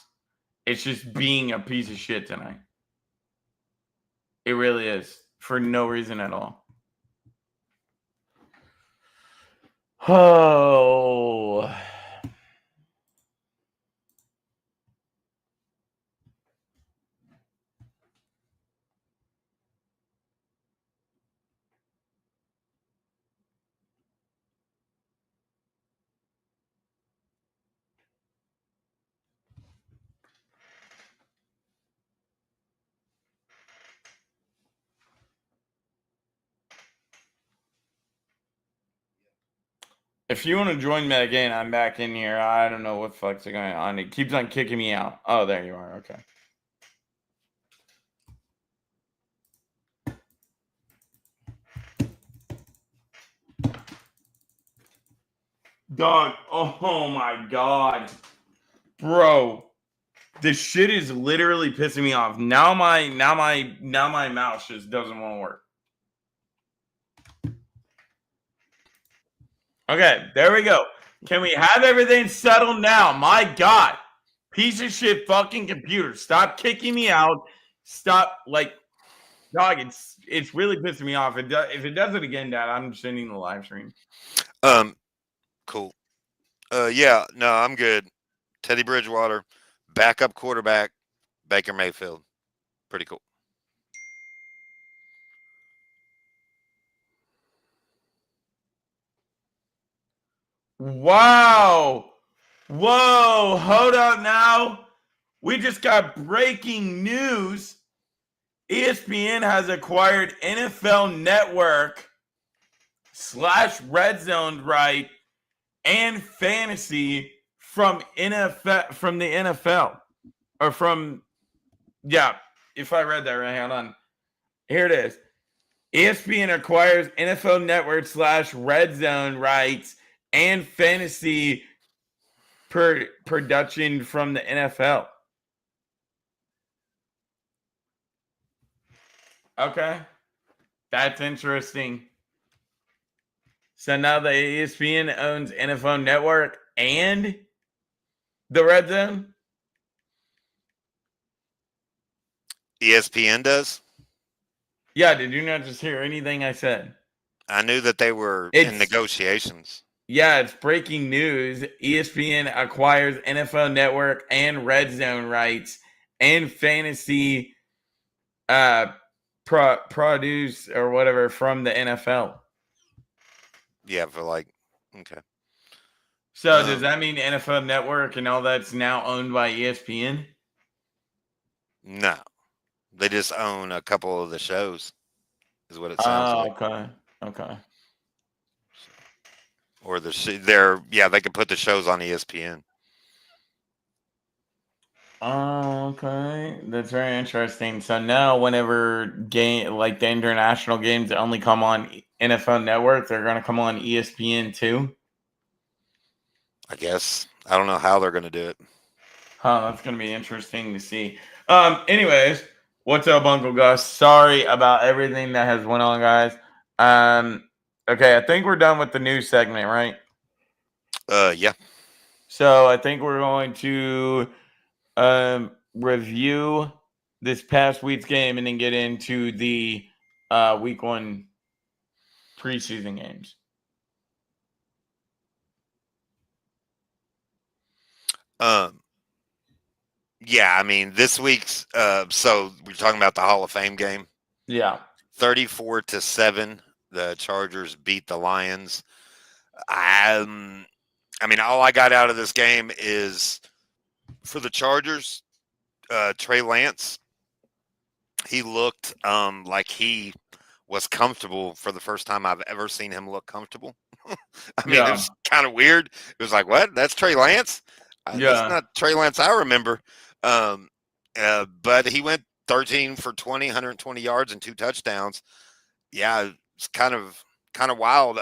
It's just being a piece of shit tonight. It really is. For no reason at all. Oh. If you want to join me again, I'm back in here. I don't know what the fuck's going on. It keeps on kicking me out. Oh, there you are. Okay. Dog. Oh my God. Bro. This shit is literally pissing me off. Now my mouse just doesn't want to work. Okay, there we go. Can we have everything settled now? My God. Piece of shit fucking computer. Stop kicking me out. Stop, like, dog, it's really pissing me off. If it does it again, Dad, I'm just ending the live stream. Cool. Yeah, no, I'm good. Teddy Bridgewater, backup quarterback, Baker Mayfield. Pretty cool. Wow. Whoa, hold up now. We just got breaking news. ESPN has acquired NFL Network / Red Zone right and fantasy from the NFL. Or from, yeah, if I read that right, hold on. Here it is. ESPN acquires NFL Network / Red Zone rights and fantasy production from the NFL. Okay. That's interesting. So now the ESPN owns NFL Network and the Red Zone? ESPN does? Yeah, did you not just hear anything I said? I knew that they were in negotiations. Yeah, it's breaking news. ESPN acquires NFL Network and Red Zone rights and fantasy produce or whatever from the NFL. Yeah, for like, okay. So does that mean NFL Network and all that's now owned by ESPN? No. They just own a couple of the shows, is what it sounds like. Okay. Or they could put the shows on ESPN. Oh, okay. That's very interesting. So now whenever the international games only come on NFL Network, they're going to come on ESPN too? I guess. I don't know how they're going to do it. That's gonna be interesting to see. Anyways, what's up, Uncle Gus? Sorry about everything that has went on, guys. Okay, I think we're done with the news segment, right? Yeah. So I think we're going to review this past week's game and then get into the week one preseason games. Yeah, I mean, this week's so we're talking about the Hall of Fame game. Yeah. 34-7, the Chargers beat the Lions. I mean, all I got out of this game is for the Chargers, Trey Lance. He looked like he was comfortable for the first time I've ever seen him look comfortable. I mean, it was kind of weird. It was like, what? That's Trey Lance? That's not Trey Lance I remember. But he went 13 for 20, 120 yards and 2 touchdowns. Yeah, it's kind of wild.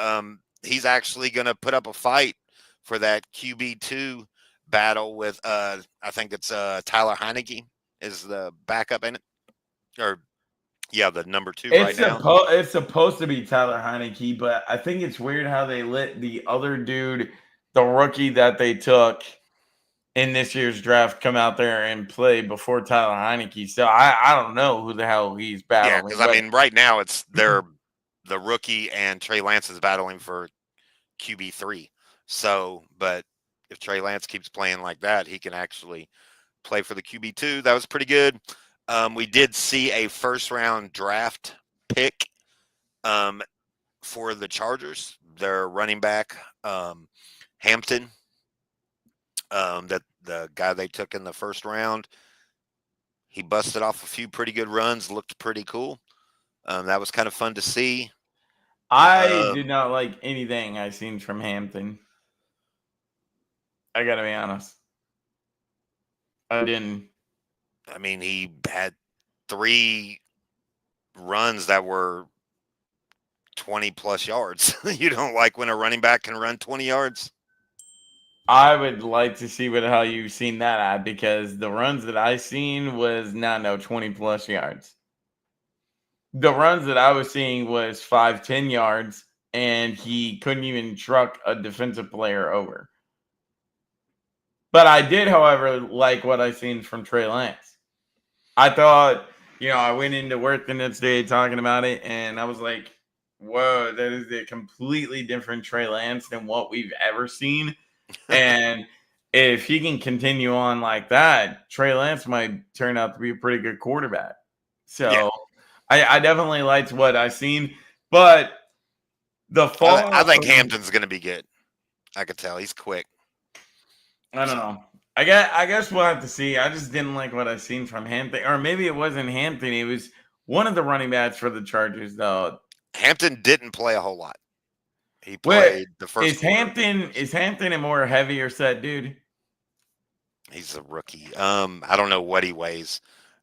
He's actually going to put up a fight for that QB2 battle with I think it's Tyler Heineke is the backup in it. Or yeah, the number 2 right now. It's supposed to be Tyler Heineke, but I think it's weird how they let the other dude, the rookie that they took in this year's draft, come out there and play before Tyler Heineke. So I don't know who the hell he's battling. Yeah, because I mean, right now it's the rookie and Trey Lance is battling for QB3. So, but if Trey Lance keeps playing like that, he can actually play for the QB2. That was pretty good. We did see a first-round draft pick for the Chargers. Their running back, Hampton, that the guy they took in the first round, he busted off a few pretty good runs, looked pretty cool. That was kind of fun to see. I did not like anything I seen from Hampton. I got to be honest. I didn't. I mean, he had 3 runs that were 20-plus yards. You don't like when a running back can run 20 yards? I would like to see how you've seen that at, because the runs that I seen was not 20-plus yards. The runs that I was seeing was 5-10 yards, and he couldn't even truck a defensive player over. But I did, however, like what I seen from Trey Lance. I thought, I went into work the next day talking about it, and I was like, whoa, that is a completely different Trey Lance than what we've ever seen. And if he can continue on like that, Trey Lance might turn out to be a pretty good quarterback. So yeah. I definitely liked what I've seen, but I think Hampton's going to be good. I could tell he's quick. I don't know. I guess we'll have to see. I just didn't like what I seen from Hampton, or maybe it wasn't Hampton. It was one of the running backs for the Chargers, though. Hampton didn't play a whole lot. He played the first. Is Hampton a more heavier set dude? He's a rookie. I don't know what he weighs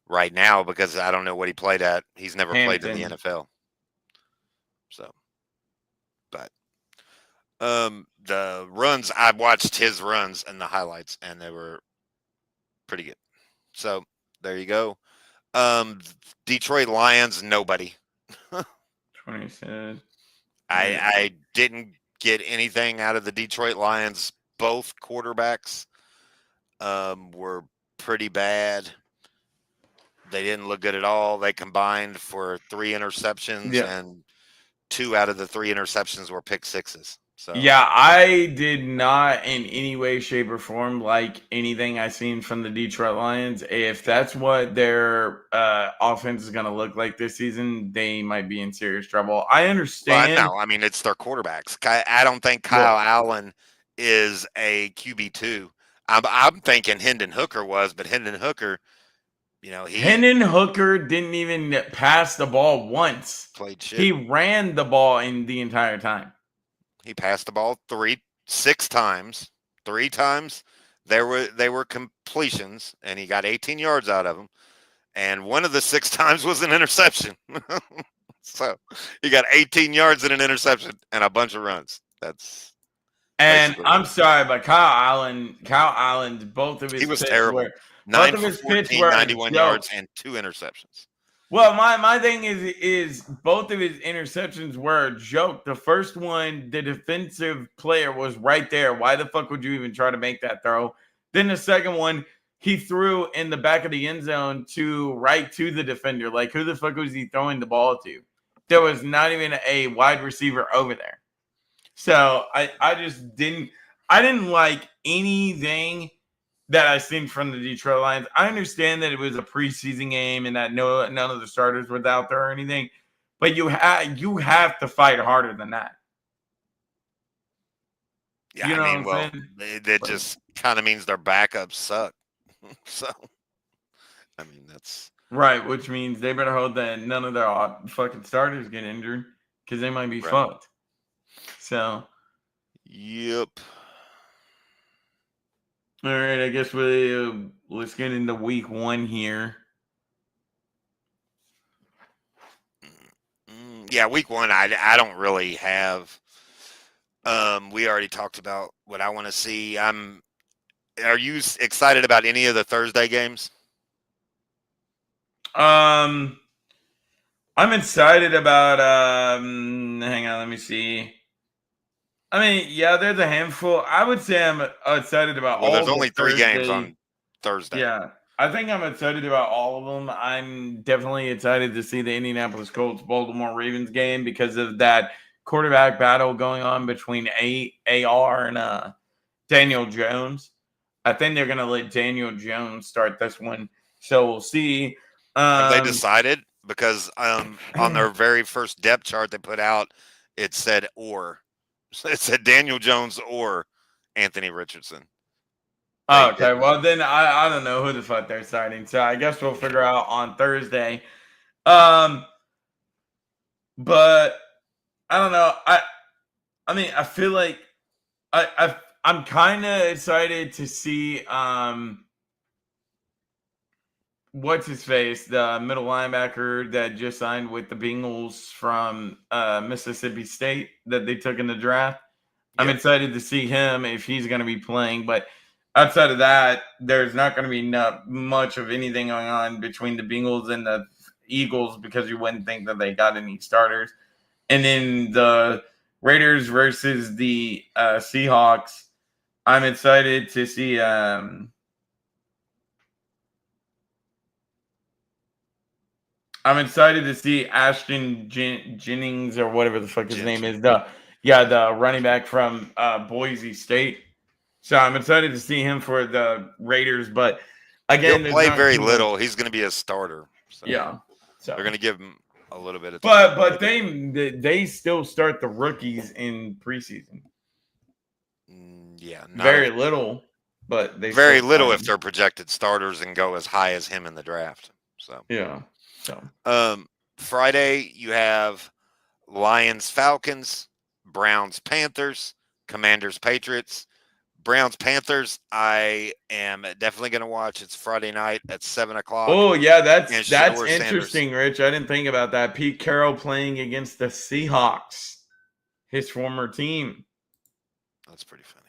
right now because I don't know what he played at. He's never played in the NFL. So, but the runs, I watched his runs and the highlights, and they were pretty good. So there you go. Detroit Lions, nobody. 27. I didn't get anything out of the Detroit Lions. Both quarterbacks were pretty bad. They didn't look good at all. They combined for 3 interceptions, and 2 out of the 3 interceptions were pick sixes. So yeah, I did not in any way, shape, or form like anything I seen from the Detroit Lions. If that's what their offense is going to look like this season, they might be in serious trouble. I understand. Well, no, I mean, it's their quarterbacks. I don't think Kyle Allen is a QB2. I'm thinking Hendon Hooker was, but Hendon Hooker, Hendon Hooker didn't even pass the ball once. Played shit. He ran the ball in the entire time. He passed the ball 6 times. 3 times they were completions, and he got 18 yards out of them. And one of the 6 times was an interception. So he got 18 yards and an interception and a bunch of runs. And Basically, I'm sorry, but Kyle Allen, both of he his was picks terrible. were 9 for 14, a 91 joke. yards, and 2 interceptions. Well, my thing is both of his interceptions were a joke. The first one, the defensive player was right there. Why the fuck would you even try to make that throw? Then the second one, he threw in the back of the end zone right to the defender. Like, who the fuck was he throwing the ball to? There was not even a wide receiver over there. So I just didn't like anything that I seen from the Detroit Lions. I understand that it was a preseason game and that none of the starters were out there or anything, but you have to fight harder than that. Yeah, You I know mean, what I'm well, saying? it just kind of means their backups suck. So, I mean, that's Right, which means they better hope that none of their fucking starters get injured because they might be right. fucked. So, Yep. all right, I guess let's get into week 1 here. Yeah, week 1, I don't really have. We already talked about what I want to see. Are you excited about any of the Thursday games? I'm excited about hang on, let me see. I mean, yeah, there's a handful. I would say I'm excited about Well, there's all the only 3 games Thursday. on Thursday. Yeah, I think I'm excited about all of them. I'm definitely excited to see the Indianapolis Colts Baltimore Ravens game because of that quarterback battle going on between AR and Daniel Jones. I think they're gonna let Daniel Jones start this one, so we'll see. Have they Um, decided? Because on their very first depth chart they put out, it said or. It said Daniel Jones or Anthony Richardson. They okay, didn't. well then I don't know who the fuck they're starting, so I guess we'll figure out on Thursday. Um, but I don't know. I mean I feel like I'm kind of excited to see what's his face, the middle linebacker that just signed with the Bengals from Mississippi State that they took in the draft. I'm Yep. excited to see him if he's going to be playing, but outside of that, there's not going to be much of anything going on between the Bengals and the Eagles because you wouldn't think that they got any starters. And then the Raiders versus the Seahawks. I'm excited to see. I'm excited to see Ashton Jennings or whatever the fuck his name Jensen. is. The running back from Boise State. So I'm excited to see him for the Raiders. But He'll again, there's play not very too much. little. He's going to be a starter. So Yeah. So they're going to give him a little bit of time. but they still start the rookies in preseason. Yeah, Very little, but they very still little start if them. they're projected starters and go as high as him in the draft. So Yeah. So Friday you have Lions Falcons, Browns Panthers, Commanders Patriots. Browns Panthers, I am definitely going to watch. It's Friday night at 7:00. oh yeah, And that's Shador interesting, Rich. I didn't think about that. Pete Carroll playing against the Seahawks, his former team. That's pretty funny.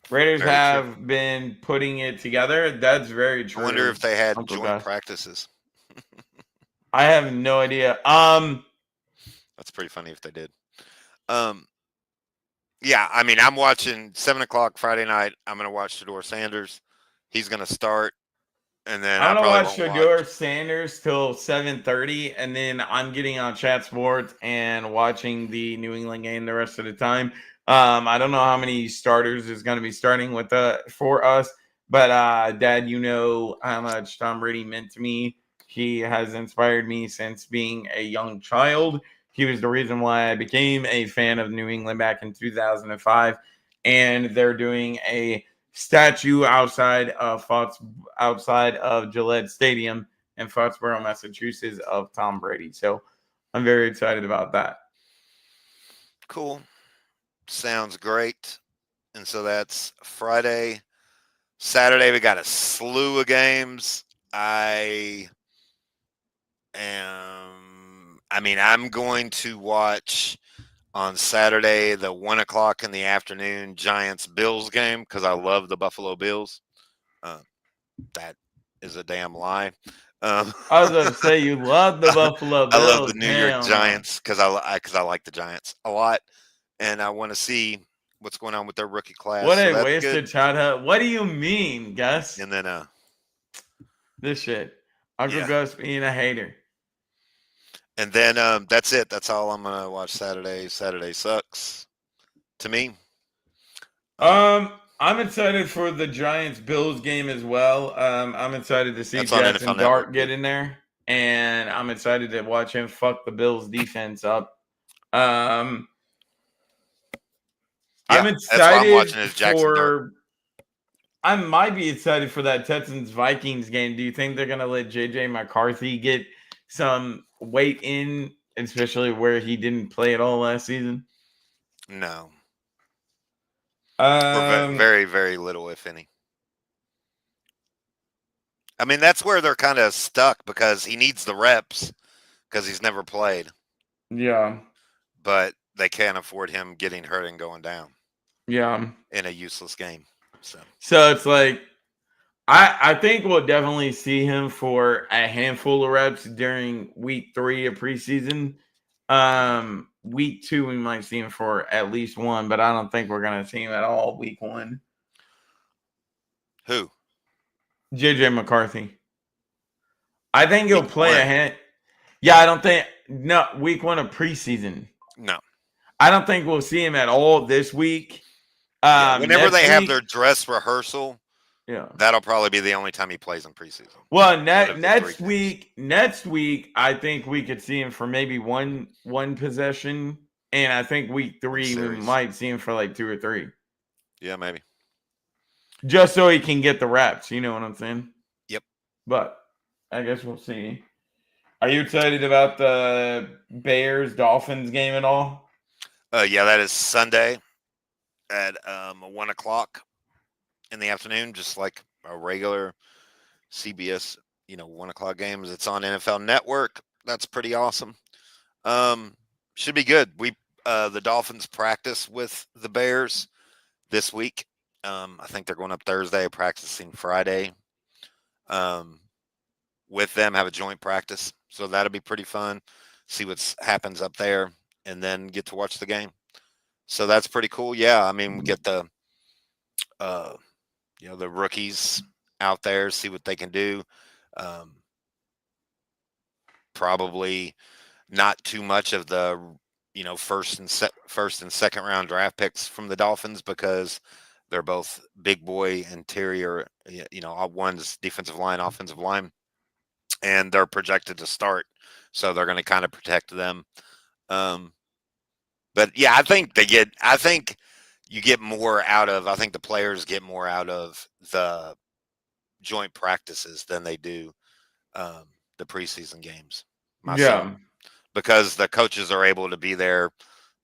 Raiders Very true. have been putting it together. That's very true. I wonder if they had Uncle joint Gus. practices. I have no idea. That's pretty funny if they did. Yeah, I mean, I'm watching 7:00 Friday night. I'm going to watch Shador Sanders. He's going to start, and then I'm I gonna probably watch won't Shador watch. Sanders till 7:30, and then I'm getting on Chat Sports and watching the New England game the rest of the time. I don't know how many starters is going to be starting with for us, but Dad, you know how much Tom Brady meant to me. He has inspired me since being a young child. He was the reason why I became a fan of New England back in 2005, and they're doing a statue outside of Gillette Stadium in Foxborough, Massachusetts, of Tom Brady. So I'm very excited about that. Cool. Sounds great. And so that's Friday. Saturday, we got a slew of games. I'm going to watch on Saturday, the 1:00 in the afternoon Giants-Bills game, because I love the Buffalo Bills. That is a damn lie. I was about to say you love the Buffalo I love Bills. the New York Hell no. Giants because I like the Giants a lot, and I want to see what's going on with their rookie class. What so a that's wasted good. childhood. What do you mean, Gus? And then This shit. Uncle Yeah. Gus being a hater. and then that's it. That's all I'm gonna watch Saturday. Saturday sucks to me. I'm excited for the Giants Bills game as well. I'm excited to see That's on Jackson NFL Dart Network, get too. in there, and I'm excited to watch him fuck the Bills defense up. I'm That's why I'm excited watching is Jackson Dart. for. I might be excited for that Texans Vikings game. Do you think they're gonna let JJ McCarthy get some weight in, especially where he didn't play at all last season? No, or very, very little, if any. I mean, that's where they're kind of stuck because he needs the reps because he's never played. Yeah. But they can't afford him getting hurt and going down. Yeah. In a useless game. So it's like I think we'll definitely see him for a handful of reps during week 3 of preseason. Week 2 we might see him for at least one, but I don't think we're gonna see him at all week 1. Who? JJ McCarthy. I think he'll Week play one? a hand. Yeah, I don't think week 1 of preseason. No. I don't think we'll see him at all this week. Whenever they have their dress rehearsal, that'll probably be the only time he plays in preseason. Well, next week, I think we could see him for maybe one possession, and I think week 3 we might see him for like 2 or 3. Yeah, maybe. Just so he can get the reps, you know what I'm saying? Yep. But I guess we'll see. Are you excited about the Bears-Dolphins game at all? Yeah, that is Sunday at 1:00 in the afternoon, just like a regular CBS, 1:00 games. It's on NFL Network. That's pretty awesome. Should be good. The Dolphins practice with the Bears this week. I think they're going up Thursday, practicing Friday. With them, have a joint practice, so that'll be pretty fun. See what happens up there, and then get to watch the game. So that's pretty cool. Yeah, I mean, we get the rookies out there, see what they can do. Probably not too much of the first and second round draft picks from the Dolphins because they're both big boy interior. One's defensive line, offensive line, and they're projected to start, so they're going to kind of protect them. But yeah, I think you get more out of. I think the players get more out of the joint practices than they do the preseason games. Because the coaches are able to be there,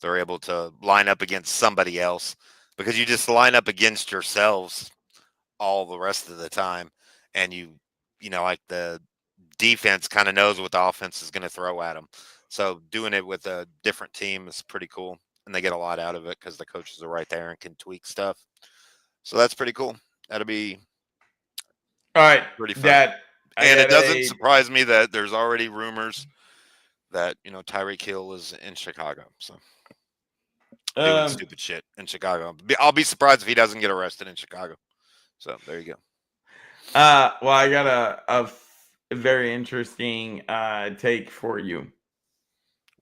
they're able to line up against somebody else. Because you just line up against yourselves all the rest of the time, and like the defense kind of knows what the offense is going to throw at them. So doing it with a different team is pretty cool, and they get a lot out of it because the coaches are right there and can tweak stuff. So that's pretty cool. That'll be all right. Pretty fun. And it doesn't surprise me that there's already rumors that Tyreek Hill is in Chicago. So doing stupid shit in Chicago. I'll be surprised if he doesn't get arrested in Chicago. So there you go. Well, I got a very interesting take for you.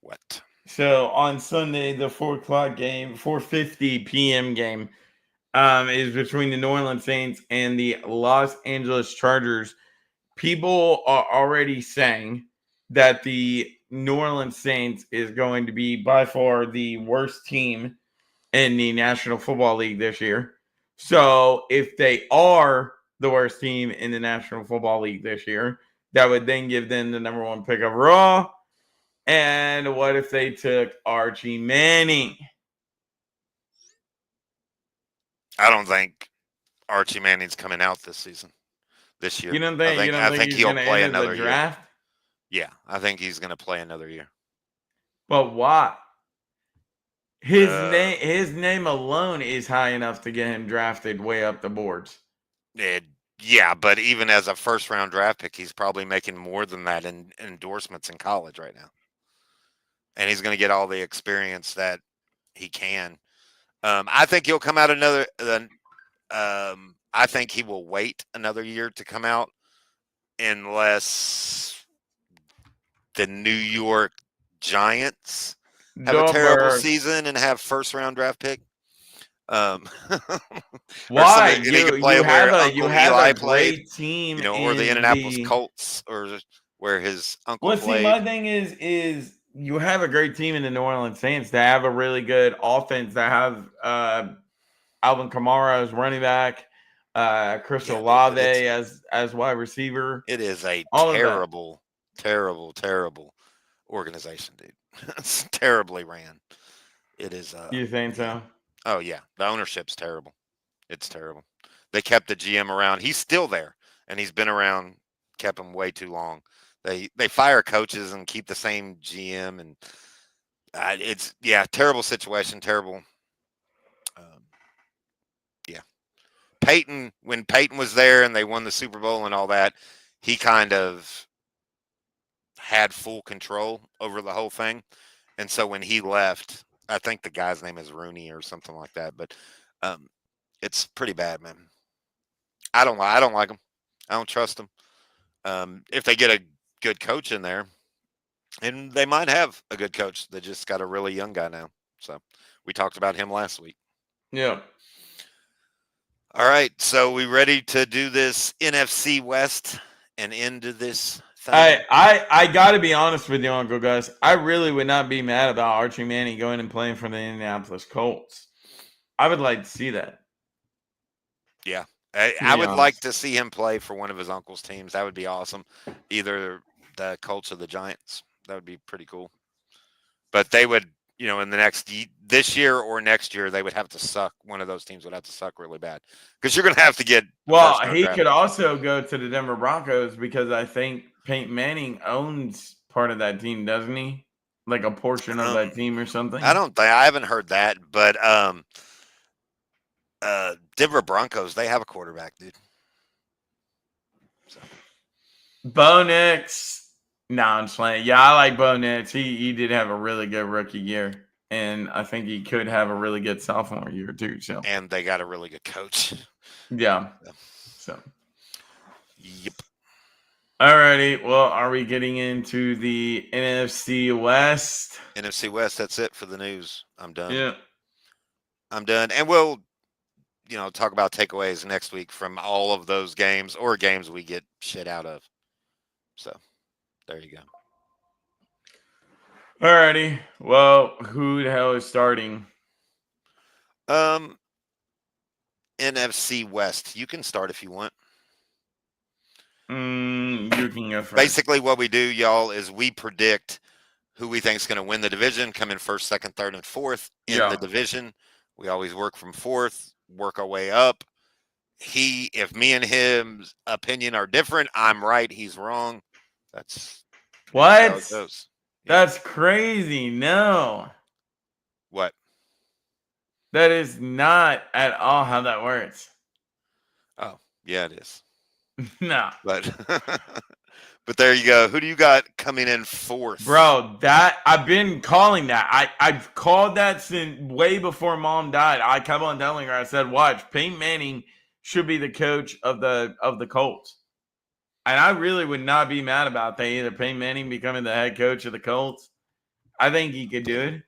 What? So on Sunday, the 4:00 game, 4:50 p.m. game, is between the New Orleans Saints and the Los Angeles Chargers. People are already saying that the New Orleans Saints is going to be by far the worst team in the National Football League this year. So if they are the worst team in the National Football League this year, that would then give them the number 1 pick overall. And what if they took Archie Manning? I don't think Archie Manning's coming out this year. You don't think? I think he'll play another draft? Yeah, I think he's going to play another year. But why? His name alone is high enough to get him drafted way up the boards. Yeah, but even as a first round draft pick, he's probably making more than that in endorsements in college right now. And he's going to get all the experience that he can. I think he'll come out another. I think he will wait another year to come out unless the New York Giants have a terrible Dortmund. season and have first round draft pick. Why? You have a great team, or the Indianapolis Colts, or where his uncle played. See, my thing is you have a great team in the New Orleans Saints that have a really good offense, that have Alvin Kamara as running back, Chris Olave as wide receiver. It is a terrible organization, dude. It's terribly ran. It is. You think so? Oh yeah, the ownership's terrible. It's terrible. They kept the GM around. He's still there, and he's been around. Kept him way too long. They fire coaches and keep the same GM, and it's terrible situation. Terrible. Peyton, when Peyton was there and they won the Super Bowl and all that, he kind of had full control over the whole thing. And so when he left, I think the guy's name is Rooney or something like that, but it's pretty bad, man. I don't like him. I don't trust him. If they get a good coach in there, and they might have a good coach, they just got a really young guy now. So we talked about him last week. Yeah. All right, so we ready to do this NFC West and into this thing? I got to be honest with you, Uncle Gus. I really would not be mad about Archie Manning going and playing for the Indianapolis Colts. I would like to see that. Yeah, I would like to see him play for one of his uncle's teams. That would be awesome. Either the Colts or the Giants. That would be pretty cool. But they would, in this year or next year, they would have to suck. One of those teams would have to suck really bad, because you're going to have to get. Well, he could also go to the Denver Broncos, because I think Peyton Manning owns part of that team, doesn't he? Like a portion of that team or something. I haven't heard that, but Denver Broncos, they have a quarterback, dude. So. Bo Nix. No, I'm just playing. Yeah, I like Bo Nix. He did have a really good rookie year, and I think he could have a really good sophomore year too. So, and they got a really good coach. Yeah. So. Yep. Alrighty. Well, are we getting into the NFC West? NFC West. That's it for the news. I'm done. Yeah. I'm done, and we'll, talk about takeaways next week from all of those games, or games we get shit out of. So. There you go. Alrighty. Well, who the hell is starting? NFC West. You can start if you want. You can go first. Basically, what we do, y'all, is we predict who we think is going to win the division, come in first, second, third, and fourth in the division. We always work from fourth, work our way up. If me and his opinion are different, I'm right, he's wrong. That's what? How it goes. That's crazy. No. What? That is not at all how that works. Oh, yeah, it is. No. But there you go. Who do you got coming in fourth? Bro, I've been calling that. I've called that since way before Mom died. I kept on telling her, I said, watch, Peyton Manning should be the coach of the Colts. And I really would not be mad about that either. Peyton Manning becoming the head coach of the Colts. I think he could do it.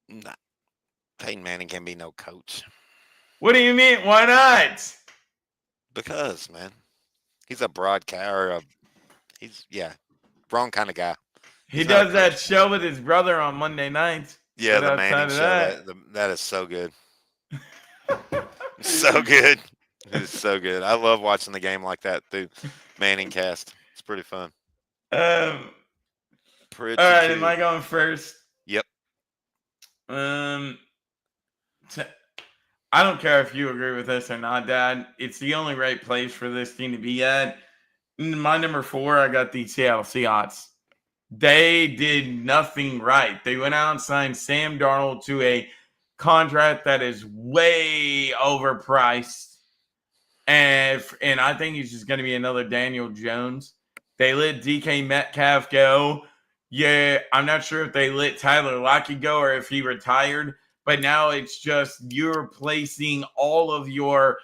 Nah. Peyton Manning can be no coach. What do you mean? Why not? Because, man, he's a broadcaster. Wrong kind of guy. He does that show with his brother on Monday nights. Yeah, the Manning show. That is so good. So good. It's so good. I love watching the game like that through Manning Cast. It's pretty fun. All right, am I going first? Yep. I don't care if you agree with this or not, Dad. It's the only right place for this team to be at. My number 4, I got the Seattle Seahawks. They did nothing right. They went out and signed Sam Darnold to a contract that is way overpriced. And I think he's just going to be another Daniel Jones. They let DK Metcalf go. Yeah, I'm not sure if they let Tyler Lockett go or if he retired, but now it's just you're placing all of your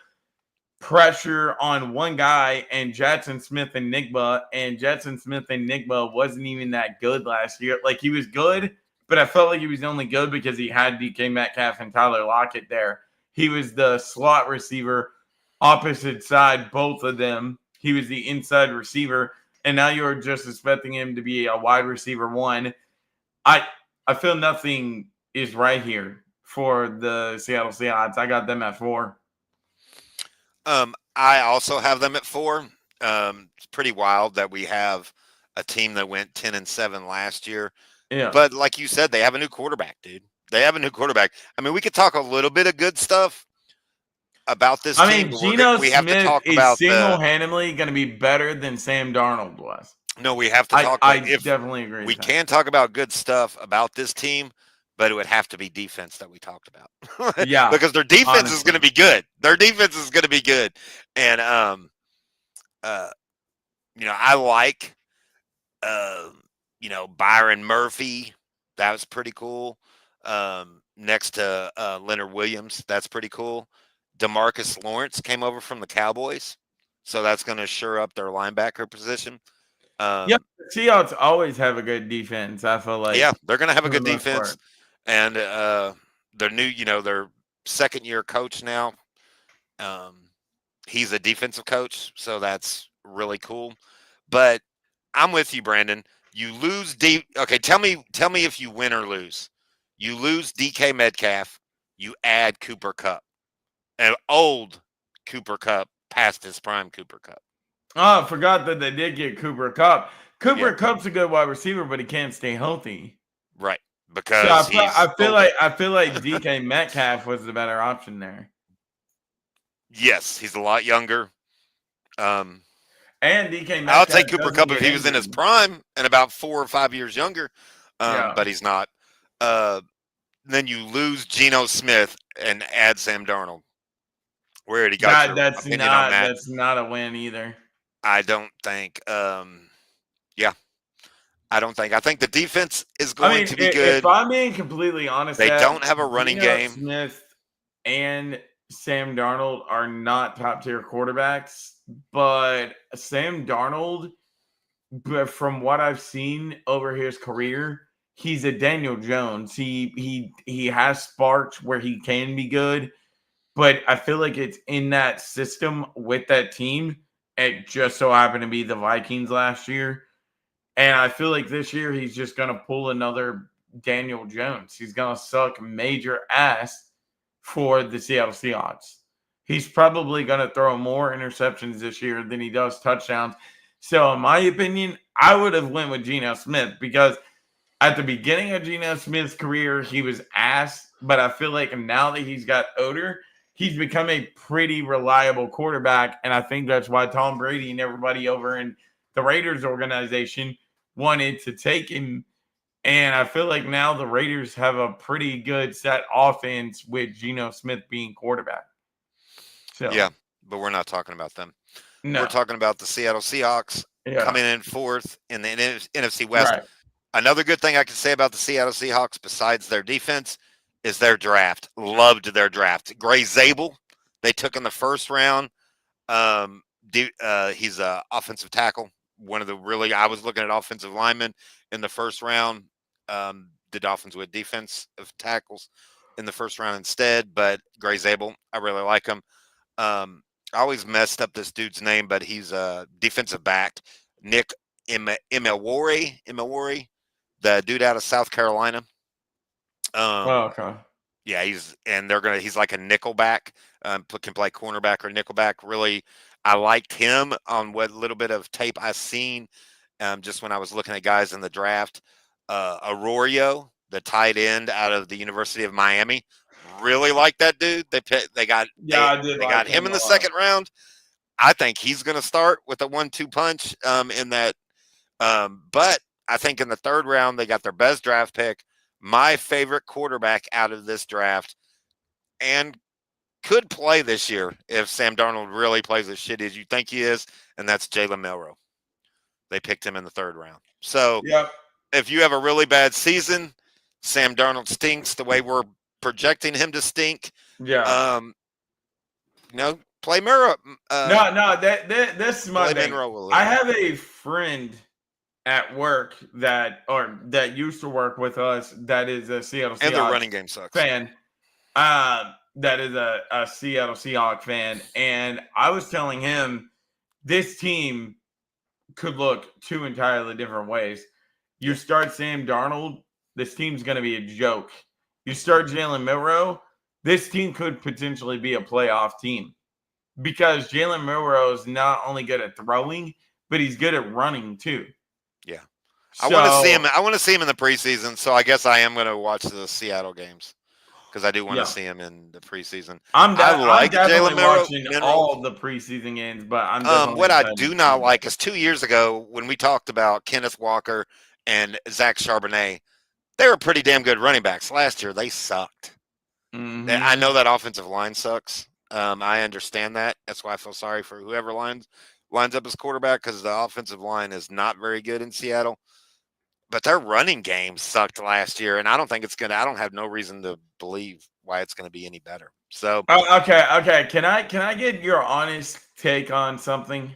pressure on one guy and Jackson Smith and Nigba. And Jackson Smith and Nigba wasn't even that good last year. Like, he was good, but I felt like he was only good because he had DK Metcalf and Tyler Lockett there. He was the slot receiver, opposite side, both of them. He was the inside receiver, and now you're just expecting him to be a wide receiver one. I I feel nothing is right here for the Seattle Seahawks. I got them at 4. I also have them at 4. It's pretty wild that we have a team that went 10-7 last year. Yeah. But like you said, they have a new quarterback, dude. They have a new quarterback. I mean, we could talk a little bit of good stuff about this team. But Geno we have to Smith talk is about single-handedly going to be better than Sam Darnold was. No, we have to talk. I definitely agree. We can talk about good stuff about this team, but it would have to be defense that we talked about. Yeah, because their defense honestly is going to be good. Their defense is going to be good, and I like, Byron Murphy. That was pretty cool. Next to Leonard Williams, that's pretty cool. DeMarcus Lawrence came over from the Cowboys, so that's going to shore up their linebacker position. Yeah, Seahawks always have a good defense. I feel like they're going to have a good defense, and their new, their second-year coach now. He's a defensive coach, so that's really cool. But I'm with you, Brandon. You lose deep. Okay, tell me if you win or lose. You lose DK Metcalf. You add Cooper Kupp, an old Cooper Kupp, past his prime Cooper Kupp. Oh, I forgot that they did get Cooper Kupp. Kupp's a good wide receiver, but he can't stay healthy. Right, because I feel like DK Metcalf was the better option there. Yes, he's a lot younger. And DK Metcalf, I'll take Cooper Kupp if he was in his prime and about 4 or 5 years younger. But he's not. Then you lose Geno Smith and add Sam Darnold. Where did he go? That's not a win either. I don't think. I don't think. I think the defense is going to be good. If I'm being completely honest, they don't have a running game. Smith and Sam Darnold are not top tier quarterbacks, but Sam Darnold, from what I've seen over his career, he's a Daniel Jones. He has sparks where he can be good, but I feel like it's in that system with that team. It just so happened to be the Vikings last year. And I feel like this year he's just going to pull another Daniel Jones. He's going to suck major ass for the Seattle Seahawks. He's probably going to throw more interceptions this year than he does touchdowns. So in my opinion, I would have went with Geno Smith because at the beginning of Geno Smith's career, he was ass. But I feel like now that he's got older, he's become a pretty reliable quarterback. And I think that's why Tom Brady and everybody over in the Raiders organization wanted to take him. And I feel like now the Raiders have a pretty good set offense with Geno Smith being quarterback. So, yeah, but we're not talking about them. No. We're talking about the Seattle Seahawks coming in 4th in the NFC West. Right. Another good thing I can say about the Seattle Seahawks, besides their defense, is their draft. Loved their draft. Gray Zabel, they took in the first round. He's an offensive tackle. I was looking at offensive linemen in the first round. The Dolphins with defensive tackles in the first round instead, but Gray Zabel, I really like him. I always messed up this dude's name, but he's a defensive back. Nick Imawari, the dude out of South Carolina. Okay. Yeah, he's like a nickel back. Can play cornerback or nickelback. Really, I liked him on what little bit of tape I've seen. Just when I was looking at guys in the draft, Arroyo, the tight end out of the University of Miami, really like that dude. They got him in the second round. I think he's going to start with a 1-2 punch in that. But I think in the third round, they got their best draft pick, my favorite quarterback out of this draft, and could play this year if Sam Darnold really plays as shitty as you think he is, and that's Jalen Milroe. They picked him in the third round. So Yep. if you have a really bad season, Sam Darnold stinks the way we're projecting him to stink. Yeah. Play Milroe. No. This is my play thing. Monroe I have a friend at work that used to work with us that is a Seattle Seahawks and their running game sucks. fan. That is a Seattle Seahawks fan, and I was telling him this team could look two entirely different ways. You start Sam Darnold, this team's going to be a joke. You start Jalen Milroe, this team could potentially be a playoff team because Jalen Milroe is not only good at throwing, but he's good at running too. Yeah. I want to see him. I want to see him in the preseason. So I guess I am going to watch the Seattle games because I do want to see him in the preseason. I'm definitely watching all the preseason games, but I'm what I do not like is 2 years ago when we talked about Kenneth Walker and Zach Charbonnet, they were pretty damn good running backs. Last year, they sucked. Mm-hmm. I know that offensive line sucks. I understand that. That's why I feel sorry for whoever lines up as quarterback because the offensive line is not very good in Seattle. But their running game sucked last year, and I don't think it's gonna. I don't have no reason to believe why it's gonna be any better. So okay. Can I get your honest take on something?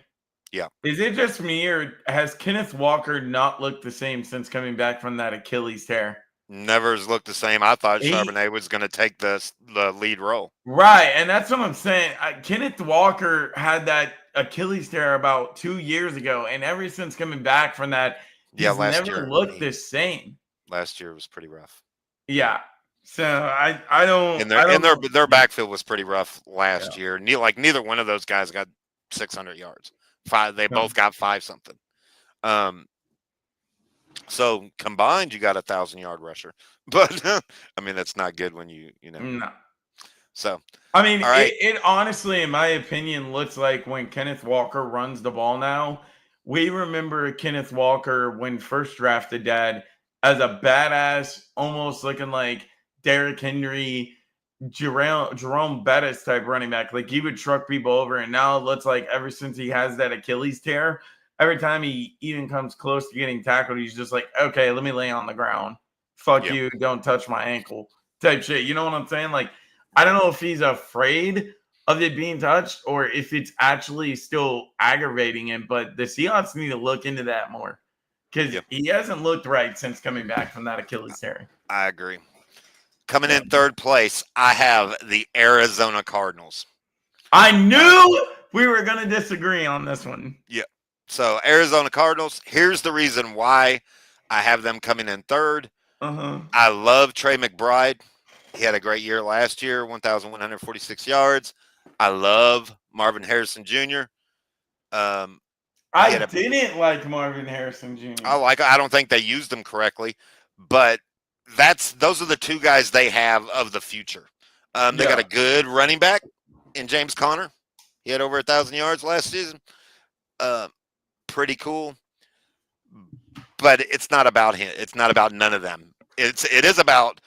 Yeah. Is it just me, or has Kenneth Walker not looked the same since coming back from that Achilles tear? Never has looked the same. I thought Charbonnet was going to take the lead role. Right, and that's what I'm saying. Kenneth Walker had that Achilles tear about 2 years ago, and ever since coming back from that, he's never looked the same. Last year was pretty rough. Yeah. So I don't. And their backfield was pretty rough last year. Neither one of those guys got 600 yards. They both got 5 something. So combined, you got 1,000-yard rusher, but I mean that's not good when you know. No. So I mean, it honestly, in my opinion, looks like when Kenneth Walker runs the ball now. We remember Kenneth Walker when first drafted Dad as a badass, almost looking like Derrick Henry, Jerome Bettis type running back. Like he would truck people over, and now it looks like ever since he has that Achilles tear, every time he even comes close to getting tackled, he's just like, okay, let me lay on the ground. Fuck you, don't touch my ankle type shit. You know what I'm saying? Like, I don't know if he's afraid of it being touched or if it's actually still aggravating him, but the Seahawks need to look into that more because he hasn't looked right since coming back from that Achilles tear. I agree. Coming in third place, I have the Arizona Cardinals. I knew we were going to disagree on this one. Yeah. So Arizona Cardinals, here's the reason why I have them coming in third. I love Trey McBride. He had a great year last year, 1,146 yards. I love Marvin Harrison Jr. I didn't like Marvin Harrison Jr. I don't think they used him correctly, but those are the two guys they have of the future. They got a good running back in James Conner. He had over 1,000 yards last season. Pretty cool, but it's not about him. It's not about none of them. It is about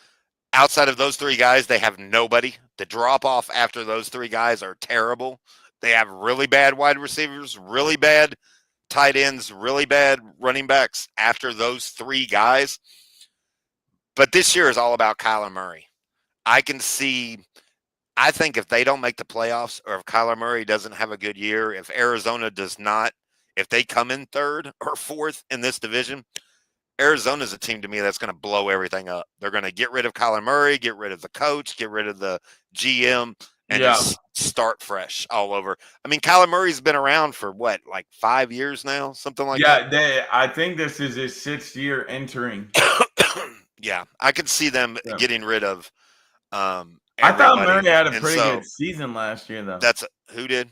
outside of those 3 guys, they have nobody. The drop off after those 3 guys are terrible. They have really bad wide receivers, really bad tight ends, really bad running backs after those 3 guys. But this year is all about Kyler Murray. I think if they don't make the playoffs or if Kyler Murray doesn't have a good year, if Arizona does not, if they come in third or fourth in this division, Arizona is a team to me that's going to blow everything up. They're going to get rid of Kyler Murray, get rid of the coach, get rid of the GM, and just start fresh all over. I mean, Kyler Murray's been around for what, like 5 years now, something like that? Yeah, I think this is his 6th year entering. Yeah, I could see them getting rid of I thought Murray had a pretty good season last year, though. Who did?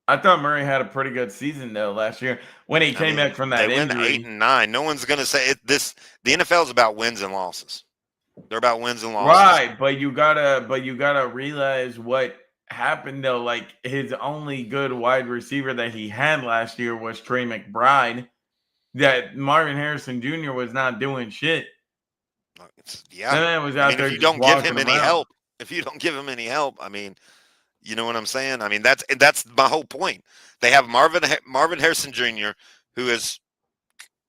I thought Murray had a pretty good season, though, last year when he came back from that injury. They went 8-9. No one's going to say it. The NFL is about wins and losses. They're about wins and losses. Right, but you gotta realize what happened, though. Like, his only good wide receiver that he had last year was Trey McBride. that Marvin Harrison Jr. was not doing shit. Yeah. That man was I out mean, there if you just don't give walking him any around. help, I mean, you know what I'm saying? I mean, that's my whole point. They have Marvin Harrison Jr., who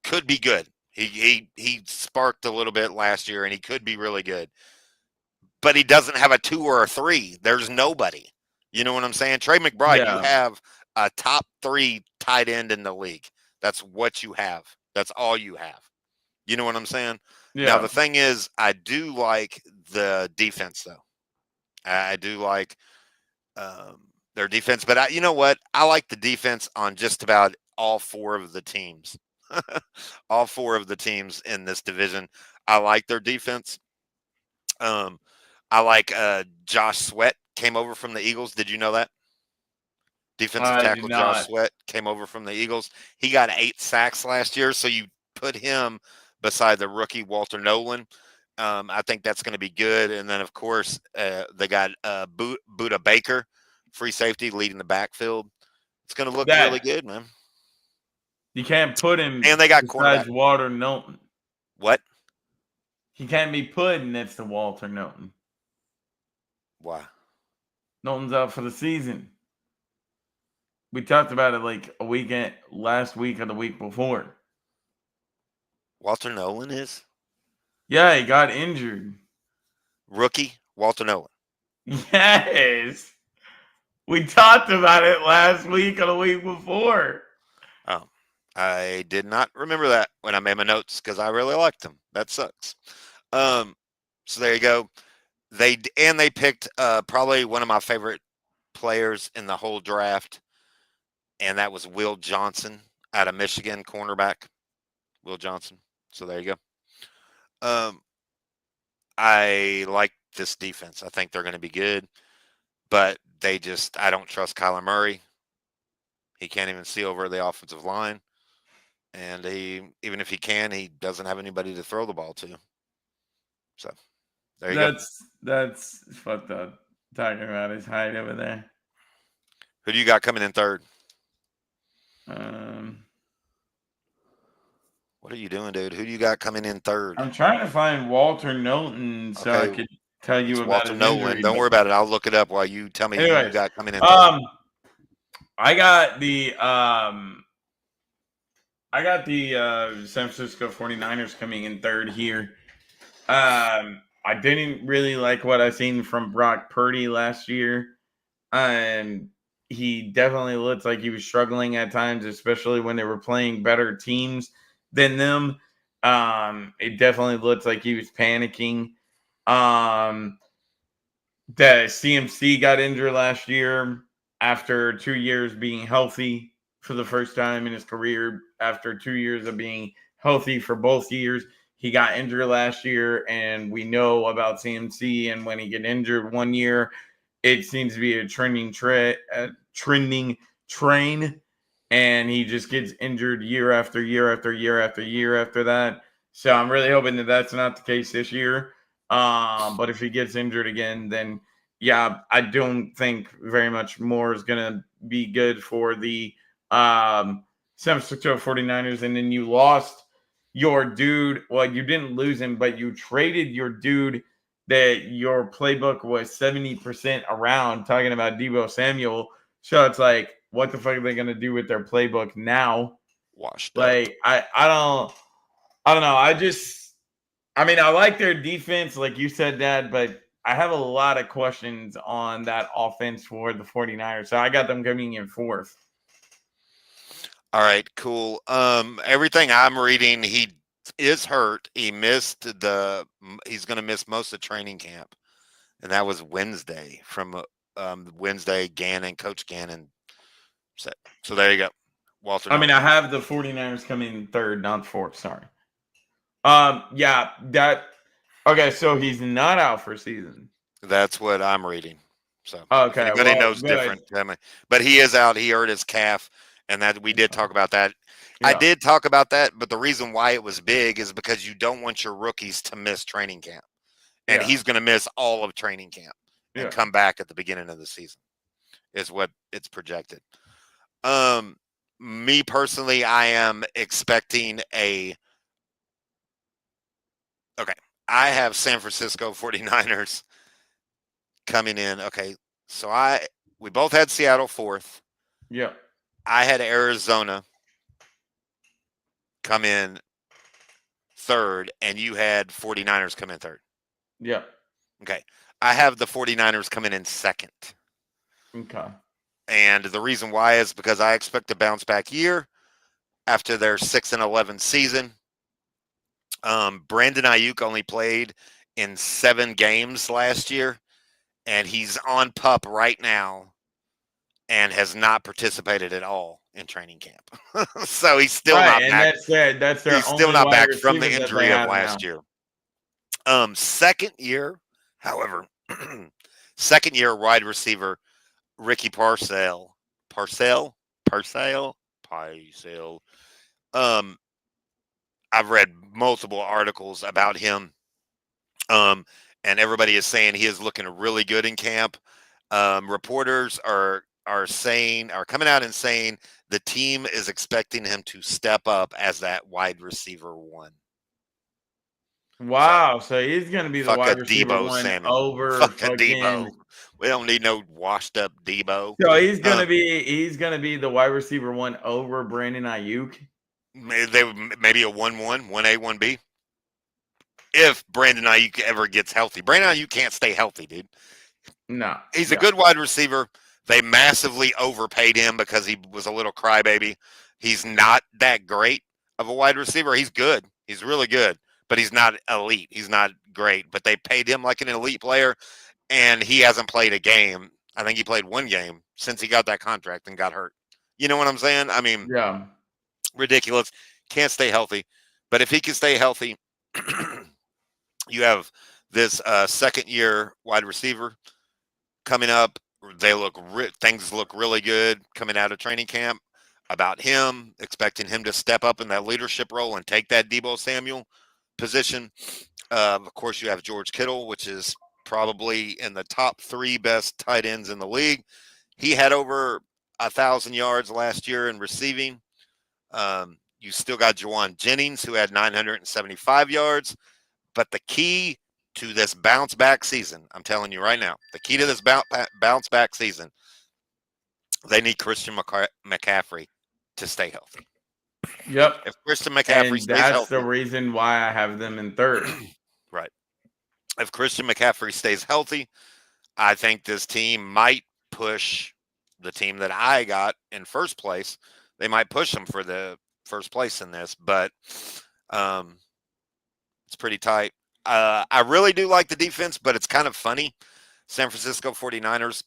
could be good. He sparked a little bit last year, and he could be really good. But he doesn't have a 2 or a 3. There's nobody. You know what I'm saying? Trey McBride, you Yeah, have a top 3 tight end in the league. That's what you have. That's all you have. You know what I'm saying? Now yeah. the thing is, I do like the defense though. I do like their defense, but you know what? I like the defense on just about all 4 of the teams. All 4 of the teams in this division. I like their defense. I like Josh Sweat came over from the Eagles. Did you know that? Defensive I did tackle Josh not. Sweat came over from the Eagles. He got 8 sacks last year, so you put him beside the rookie Walter Nolan. I think that's going to be good. And then, of course, they got Buda Baker, free safety, leading the backfield. It's going to look really That good, man. you can't put him And they got cornerback. besides Walter Knowlton. What? He can't be put next to Walter Knowlton. Why? Knowlton's out for the season. We talked about it like last week or the week before. Walter Nolan is? Yeah, he got injured. Rookie Walter Nolan. Yes. We talked about it last week or the week before. Oh, I did not remember that when I made my notes because I really liked him. That sucks. So there you go. They picked probably one of my favorite players in the whole draft, and that was Will Johnson out of Michigan, cornerback. Will Johnson. So there you go. I like this defense. I think they're going to be good, but I don't trust Kyler Murray. He can't even see over the offensive line. And even if he can, he doesn't have anybody to throw the ball to. So there you go. That's fucked up. Talking about his height over there. Who do you got coming in third? What are you doing, dude? Who do you got coming in third? I'm trying to find Walter Knowlton so I could tell you about Walter his Nolan. injury. Don't worry about it. I'll look it up while you tell me who you Anyways, got coming in third. I got the San Francisco 49ers coming in third here. I didn't really like what I seen from Brock Purdy last year. He definitely looked like he was struggling at times, especially when they were playing better teams than them. It definitely looked like he was panicking. The CMC got injured last year after 2 years being healthy for the first time in his career. After 2 years of being healthy for both years, he got injured last year, and we know about CMC. And when he get injured 1 year, it seems to be a trending train, and he just gets injured year after year after year after year after that. So I'm really hoping that that's not the case this year. But if he gets injured again, then yeah, I don't think very much more is going to be good for the San Francisco 49ers. And then you lost your dude. Well, you didn't lose him, but you traded your dude that your playbook was 70% around, talking about Deebo Samuel. So it's like, what the fuck are they going to do with their playbook now? Washed up. Like, I don't know. I like their defense, like you said, Dad, but I have a lot of questions on that offense for the 49ers. So I got them coming in fourth. All right, cool. Everything I'm reading, he is hurt. He's going to miss most of training camp. And that was Wednesday from Wednesday, Coach Gannon said. So there you go. Walter. I have the 49ers coming in third, not fourth. Sorry. Okay, so he's not out for season. That's what I'm reading. So okay, if anybody knows different, but he is out. He hurt his calf, and that we did talk about that. Yeah. I did talk about that, but the reason why it was big is because you don't want your rookies to miss training camp, and he's going to miss all of training camp and come back at the beginning of the season, is what it's projected. Me personally, I am expecting a. Okay, I have San Francisco 49ers coming in. Okay, so we both had Seattle fourth. Yep. I had Arizona come in third, and you had 49ers come in third. Yep. Okay, I have the 49ers coming in second. Okay. And the reason why is because I expect a bounce back year after their 6-11 season. Brandon Ayuk only played in 7 games last year, and he's on PUP right now and has not participated at all in training camp. So he's still Right, not and back. that's their He's still only not wide back from receiver the that they injury of have now. last year. Second year, however, second year wide receiver Ricky Parcell. I've read multiple articles about him. And everybody is saying he is looking really good in camp. Reporters are coming out and saying the team is expecting him to step up as that wide receiver one. Wow, so he's going to be the Fuck a wide receiver Debo one Samuel. over Fuck a fucking. Debo. We don't need no washed up Debo. So he's going to be the wide receiver one over Brandon Ayuk. Maybe a 1-1, 1A, 1B. If Brandon Ayuk ever gets healthy. Brandon Ayuk can't stay healthy, dude. No. He's a good wide receiver. They massively overpaid him because he was a little crybaby. He's not that great of a wide receiver. He's good. He's really good, but he's not elite. He's not great. But they paid him like an elite player, and he hasn't played a game. I think he played 1 game since he got that contract and got hurt. You know what I'm saying? I mean, Yeah. ridiculous. Can't stay healthy. But if he can stay healthy, you have this second-year wide receiver coming up. Things look really good coming out of training camp about him, expecting him to step up in that leadership role and take that Debo Samuel position. Of course, you have George Kittle, which is probably in the top 3 best tight ends in the league. He had over 1,000 yards last year in receiving. You still got Juwan Jennings, who had 975 yards. But the key to this bounce back season, I'm telling you right now, the key to this bounce back season, they need Christian McCaffrey to stay healthy. Yep. If Christian McCaffrey stays healthy, that's the reason why I have them in third. Right. If Christian McCaffrey stays healthy, I think this team might push the team that I got in first place. They might push them for the first place in this, but it's pretty tight. I really do like the defense, but it's kind of funny. San Francisco 49ers,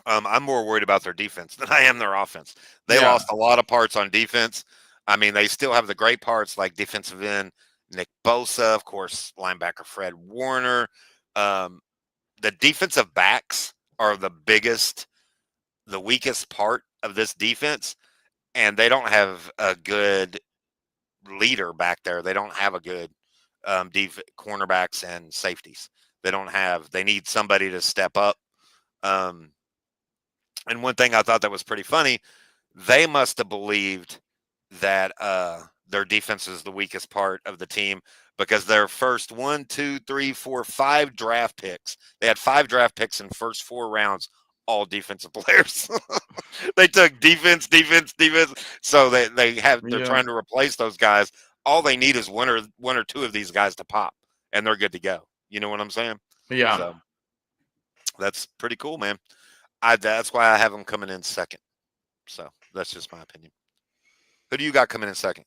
I'm more worried about their defense than I am their offense. They lost a lot of parts on defense. I mean, they still have the great parts like defensive end Nick Bosa, of course, linebacker Fred Warner. The defensive backs are the weakest part of this defense, and they don't have a good leader back there. They don't have a good cornerbacks and safeties. They need somebody to step up. And one thing I thought that was pretty funny, they must have believed that their defense is the weakest part of the team because their first 5 draft picks, they had 5 draft picks in first 4 rounds, all defensive players. They took defense. So they're trying to replace those guys. All they need is one or two of these guys to pop, and they're good to go. You know what I'm saying? Yeah. So that's pretty cool, man. That's why I have them coming in second. So that's just my opinion. Who do you got coming in second?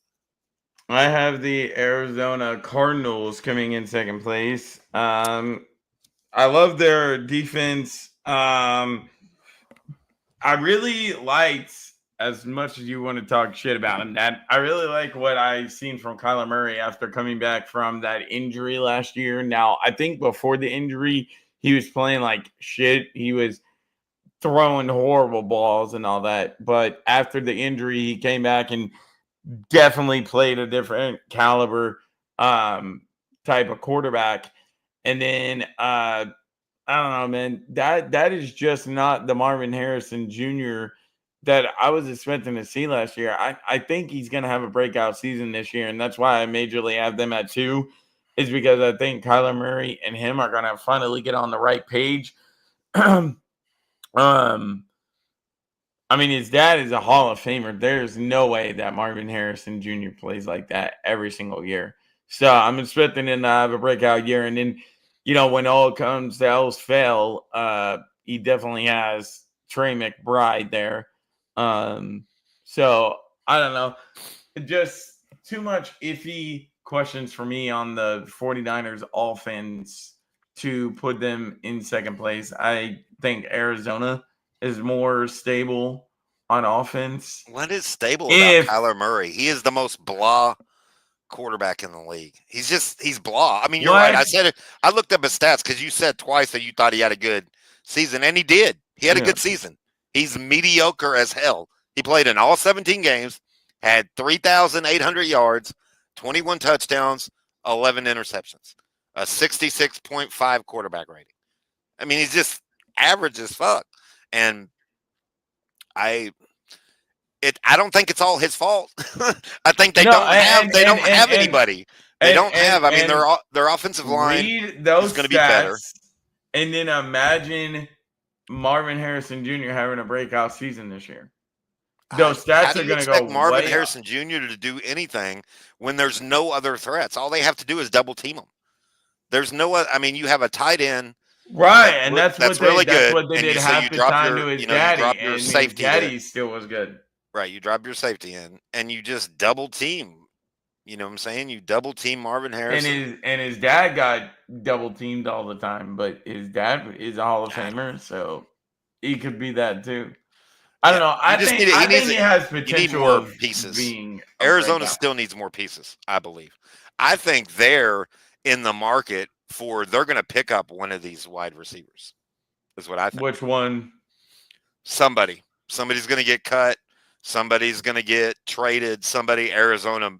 I have the Arizona Cardinals coming in second place. I love their defense. I really liked, as much as you want to talk shit about him, Dad, I really like what I've seen from Kyler Murray after coming back from that injury last year. Now, I think before the injury, he was playing like shit. He was throwing horrible balls and all that. But after the injury, he came back and definitely played a different caliber type of quarterback. And then I don't know, man. That is just not the Marvin Harrison Jr. that I was expecting to see last year. I think he's going to have a breakout season this year, and that's why I majorly have them at 2, is because I think Kyler Murray and him are going to finally get on the right page. I mean, his dad is a Hall of Famer. There's no way that Marvin Harrison Jr. plays like that every single year. So I'm expecting him to have a breakout year. And then, when all comes to else fail, he definitely has Trey McBride there. So I don't know. Just too much iffy questions for me on the 49ers offense to put them in second place. I think Arizona is more stable on offense. What is stable about Kyler Murray? He is the most blah quarterback in the league. He's blah. I mean, you're right. I said it. I looked up his stats because you said twice that you thought he had a good season, and he did. He had a good season. He's mediocre as hell. He played in all 17 games, had 3,800 yards, 21 touchdowns, 11 interceptions, a 66.5 quarterback rating. I mean, he's just average as fuck. And I don't think it's all his fault. I think they don't have anybody. They don't have. I mean, their offensive line is going to be better. And then imagine Marvin Harrison Jr. having a breakout season this year. Those stats are going to go Marvin Harrison Jr. to do anything when there's no other threats. All they have to do is double team him. There's no. I mean, you have a tight end. Right, and that's really good. That's what they and did half the time to his daddy, and his daddy still was good. Right, you drop your safety in, and you just double team. You know what I'm saying? You double team Marvin Harrison. And his dad got double teamed all the time, but his dad is a Hall of Famer, so he could be that too. I don't know. I think he has potential. You need more pieces. Arizona still needs more pieces, I believe. I think they're in the market they're going to pick up one of these wide receivers. Is what I think. Which one? Somebody's going to get cut. Somebody's going to get traded. Arizona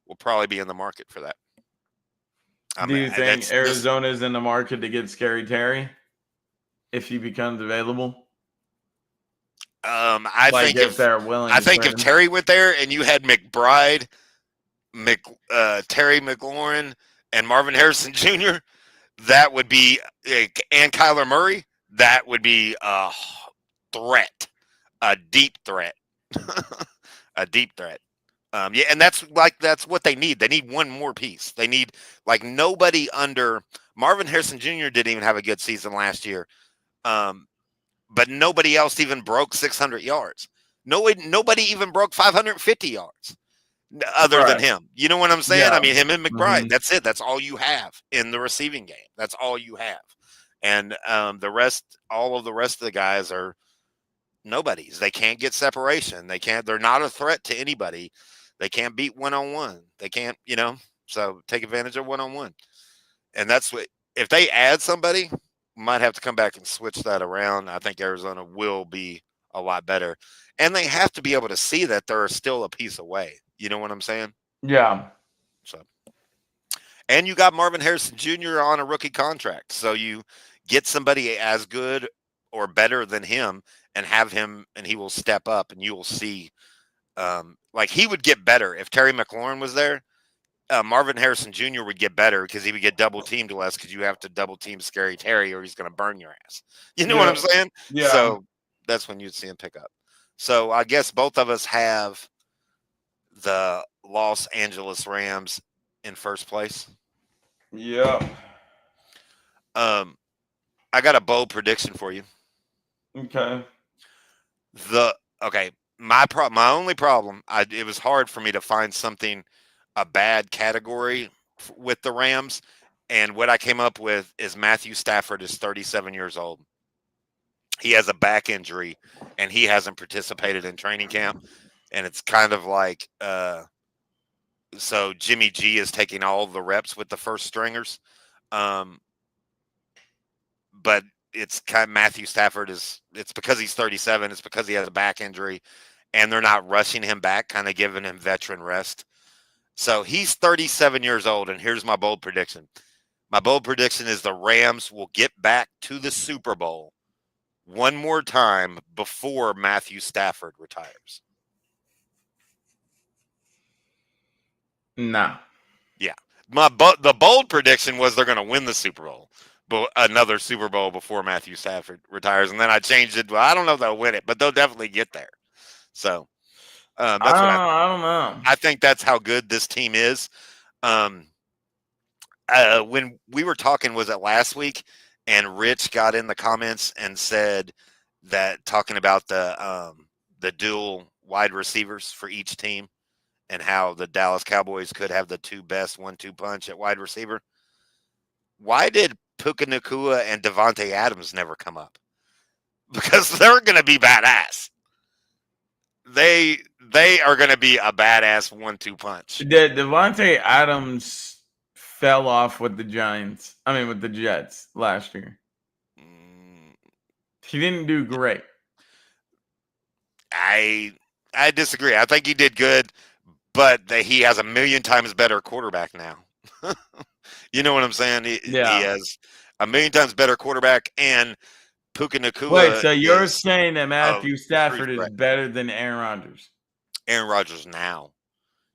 will probably be in the market for that. Do you think Arizona's in the market to get Scary Terry if he becomes available? I think if they're willing. I think if Terry went there and you had McBride, Terry McLaurin, and Marvin Harrison Jr., that would be, and Kyler Murray, that would be a threat, a deep threat, a deep threat. And that's what they need. They need one more piece. They need nobody under Marvin Harrison Jr. didn't even have a good season last year. But nobody else even broke 600 yards. Nobody even broke 550 yards other than him. You know what I'm saying? Yeah. I mean, him and McBride. Mm-hmm. That's it. That's all you have in the receiving game. That's all you have. And all of the rest of the guys are nobodies. They can't get separation. They're not a threat to anybody. They can't beat one-on-one. They can't, so take advantage of one-on-one. And that's if they add somebody, might have to come back and switch that around. I think Arizona will be a lot better. And they have to be able to see that they're still a piece away. You know what I'm saying? Yeah. So, and you got Marvin Harrison Jr. on a rookie contract. So you get somebody as good or better than him and have him, and he will step up, and you will see he would get better if Terry McLaurin was there. Marvin Harrison Jr. would get better because he would get double teamed less because you have to double team Scary Terry or he's going to burn your ass. You know what I'm saying? Yeah. So that's when you'd see him pick up. So I guess both of us have the Los Angeles Rams in first place. Yeah. I got a bold prediction for you. Okay. My only problem, it was hard for me to find a bad category with the Rams. And what I came up with is Matthew Stafford is 37 years old. He has a back injury and he hasn't participated in training camp. And it's kind of like, so Jimmy G is taking all the reps with the first stringers. But it's kind of Matthew Stafford it's because he's 37. It's because he has a back injury and they're not rushing him back, kind of giving him veteran rest. So he's 37 years old, and here's my bold prediction. My bold prediction is the Rams will get back to the Super Bowl one more time before Matthew Stafford retires? No. Yeah. The bold prediction was they're going to win the Super Bowl, but another Super Bowl before Matthew Stafford retires. And then I changed it. Well, I don't know if they'll win it, but they'll definitely get there. So that's what I don't know. I think that's how good this team is. When we were talking, was it last week? And Rich got in the comments and said that talking about the dual wide receivers for each team and how the Dallas Cowboys could have the two best 1-2 punch at wide receiver. Why did Puka Nacua and Devontae Adams never come up? Because they're going to be badass. They are going to be a badass 1-2 punch. Devontae Adams fell off with the with the Jets last year. He didn't do great. I disagree. I think he did good, but he has a million times better quarterback now. You know what I'm saying? He has a million times better quarterback, and Puka Nacua. Wait, so you're saying that Matthew Stafford is better than Aaron Rodgers? Aaron Rodgers now.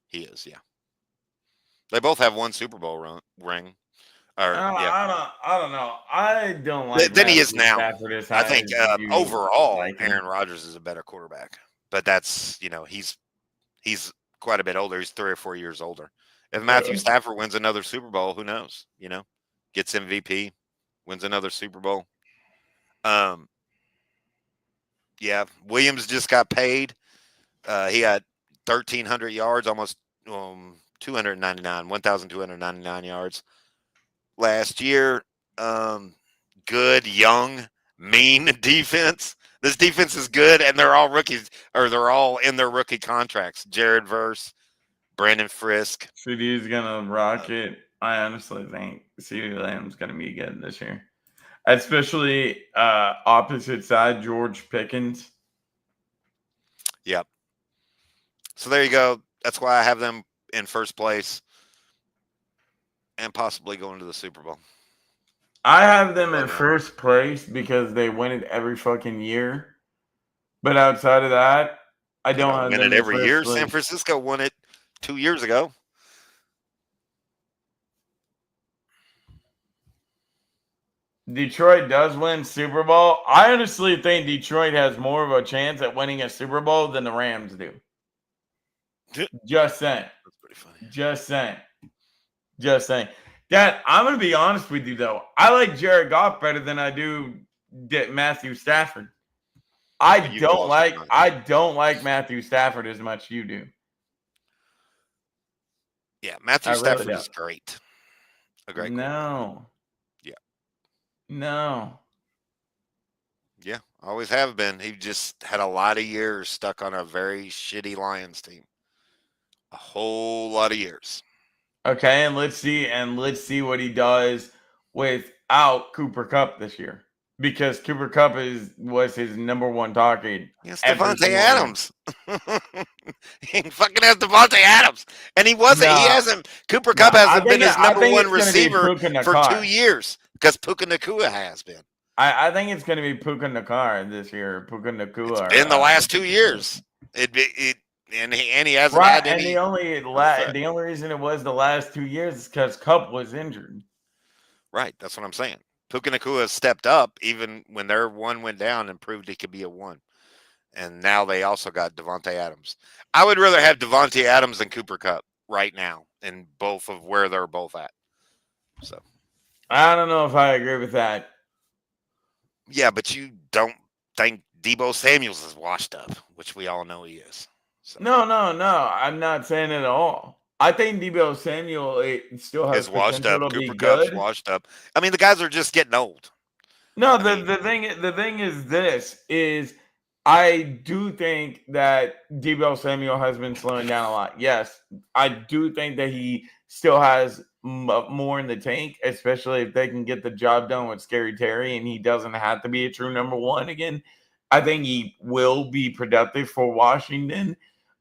He is, yeah. They both have one Super Bowl ring. I don't know. I don't like. Then he is now. I think overall, Aaron Rodgers is a better quarterback, but that's he's quite a bit older. He's 3 or 4 years older. If Matthew Stafford wins another Super Bowl, who knows? Gets MVP, wins another Super Bowl. Yeah, Williams just got paid. He had 1,300 yards, almost 1,299 yards last year. Good, young, mean defense. This defense is good, and they're all rookies, or they're all in their rookie contracts. Jared Verse, Brandon Frisk. CD's gonna rock it. I honestly think CeeDee Lamb's gonna be good this year, especially opposite side George Pickens. Yep. So there you go. That's why I have them in first place and possibly going to the Super Bowl. I have them in first place because they win it every fucking year. But outside of that, I don't have them win it every year. San Francisco won it 2 years ago. Detroit does win Super Bowl. I honestly think Detroit has more of a chance at winning a Super Bowl than the Rams do. Just saying. That's pretty funny. Just saying. Dad, I'm going to be honest with you, though. I like Jared Goff better than I do Matthew Stafford. I don't like Matthew Stafford as much as you do. Yeah, Matthew Stafford is great. A great No. Yeah. No. Yeah, always have been. He just had a lot of years stuck on a very shitty Lions team. A whole lot of years. Okay, and let's see what he does without Cooper Kupp this year, because Cooper Kupp was his number one target. Yes, Devontae Adams. He fucking has Devontae Adams, and he wasn't. He hasn't. Cooper Kupp hasn't been his number one receiver for 2 years because Puka Nacua has been. I think it's going to be Puka Nacua this year. Puka Nacua. It's been the last 2 years. And he hasn't had any. And the only reason it was the last 2 years is because Kupp was injured. Right, that's what I'm saying. Puka Nacua stepped up even when their one went down and proved he could be a one. And now they also got Devontae Adams. I would rather have Devontae Adams than Cooper Kupp right now in both of where they're both at. So I don't know if I agree with that. Yeah, but you don't think Deebo Samuels is washed up, which we all know he is. So. No. I'm not saying it at all. I think Deebo Samuel still has washed up. Cooper Kupp's washed up. I mean, the guys are just getting old. No, the thing is this is I do think that Deebo Samuel has been slowing down a lot. Yes, I do think that he still has more in the tank, especially if they can get the job done with Scary Terry and he doesn't have to be a true number one again. I think he will be productive for Washington.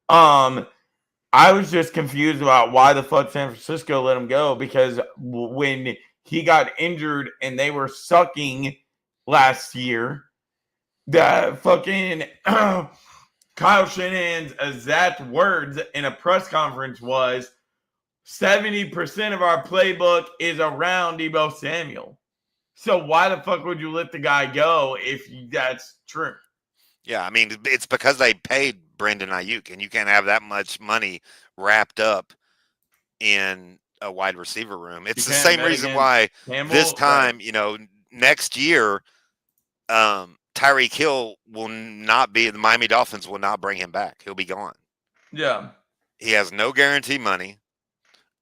I was just confused about why the fuck San Francisco let him go, because when he got injured and they were sucking last year, that fucking Kyle Shanahan's exact words in a press conference was 70% of our playbook is around Deebo Samuel. So why the fuck would you let the guy go if that's true? Yeah, I mean, it's because they paid Brandon Ayuk, and you can't have that much money wrapped up in a wide receiver room. It's the same reason why Campbell, this time, next year, Tyreek Hill will not be, the Miami Dolphins will not bring him back. He'll be gone. Yeah. He has no guarantee money,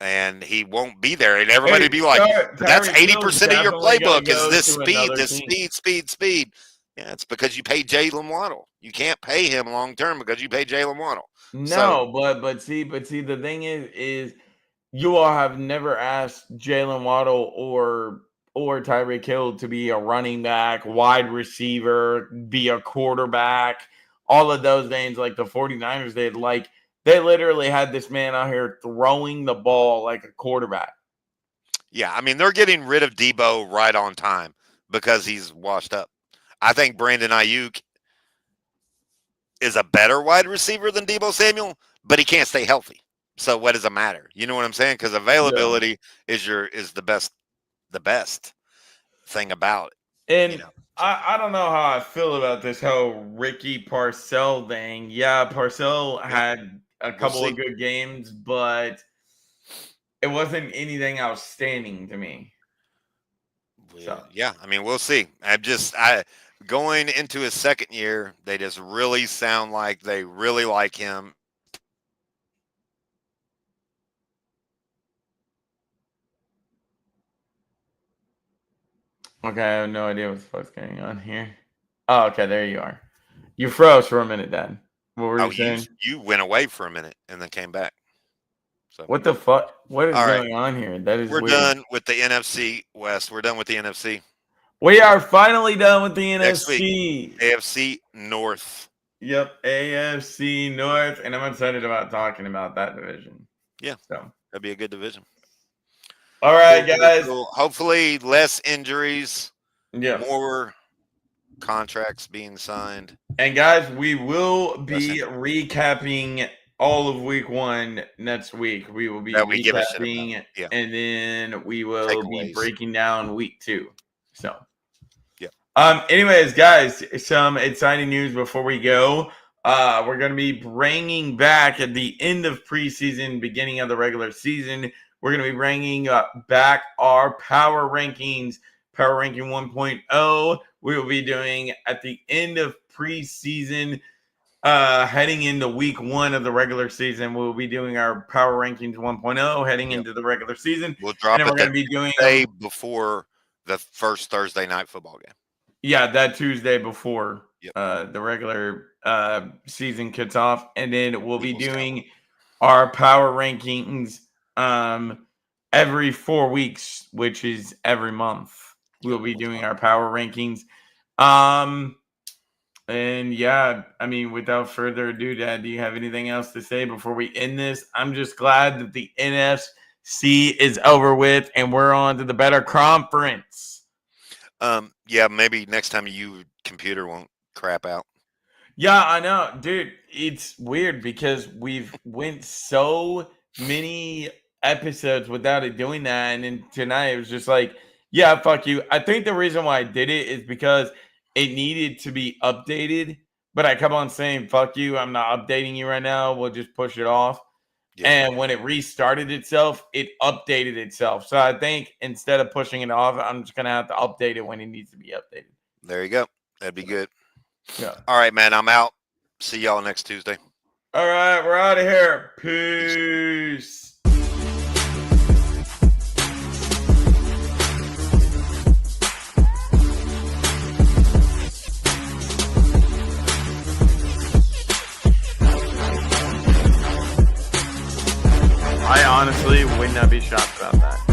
and he won't be there. And everybody be like, that's 80% of your playbook is this speed. Yeah, it's because you pay Jalen Waddle. You can't pay him long term because you pay Jalen Waddle. No, but see, the thing is you all have never asked Jalen Waddle or Tyreek Hill to be a running back, wide receiver, be a quarterback, all of those names like the 49ers did. Like, they literally had this man out here throwing the ball like a quarterback. Yeah, I mean, they're getting rid of Deebo right on time because he's washed up. I think Brandon Ayuk is a better wide receiver than Deebo Samuel, but he can't stay healthy. So what does it matter? You know what I'm saying? Because availability is the best thing about it. And I don't know how I feel about this whole Ricky Parcell thing. Yeah, Parcell had a couple of good games, but it wasn't anything outstanding to me. Yeah, I mean, we'll see. Going into his second year, they just really sound like they really like him. Okay, I have no idea what the fuck's going on here. Oh, okay, there you are. You froze for a minute, Dad. What were you saying? You went away for a minute and then came back. So what the fuck? What is going on here? That is weird. Done with the NFC West. We're done with the NFC. We are finally done with the Next NFC. Week, AFC North. Yep, AFC North, and I'm excited about talking about that division. Yeah, so that'd be a good division. All right, guys. Hopefully, less injuries. Yeah, more contracts being signed. And guys, we will be recapping all of week 1 next week. We will be recapping, and then we will be breaking down week 2. So. Anyways, guys, some exciting news before we go. We're going to be bringing back at the end of preseason, beginning of the regular season. We're going to be bringing back our power rankings, power ranking 1.0. We will be doing at the end of preseason, heading into week 1 of the regular season. We'll be doing our power rankings 1.0 heading into the regular season. We'll drop it. We're going to be doing before the first Thursday night football game. Yeah, that Tuesday before the regular season kicks off. And then we'll be doing our power rankings every 4 weeks, which is every month. We'll be doing our power rankings. And yeah, I mean, without further ado, Dad, do you have anything else to say before we end this? I'm just glad that the NFC is over with and we're on to the better conference. Yeah, maybe next time your computer won't crap out. Yeah, I know, dude. It's weird because we've went so many episodes without it doing that, and then tonight it was just like, yeah, fuck you. I think the reason why I did it is because it needed to be updated, but I kept on saying, fuck you, I'm not updating you right now. We'll just push it off. And when it restarted itself, it updated itself. So I think instead of pushing it off, I'm just going to have to update it when it needs to be updated. There you go. That'd be good. Yeah. All right, man. I'm out. See y'all next Tuesday. All right. We're out of here. Peace. I honestly would not be shocked about that.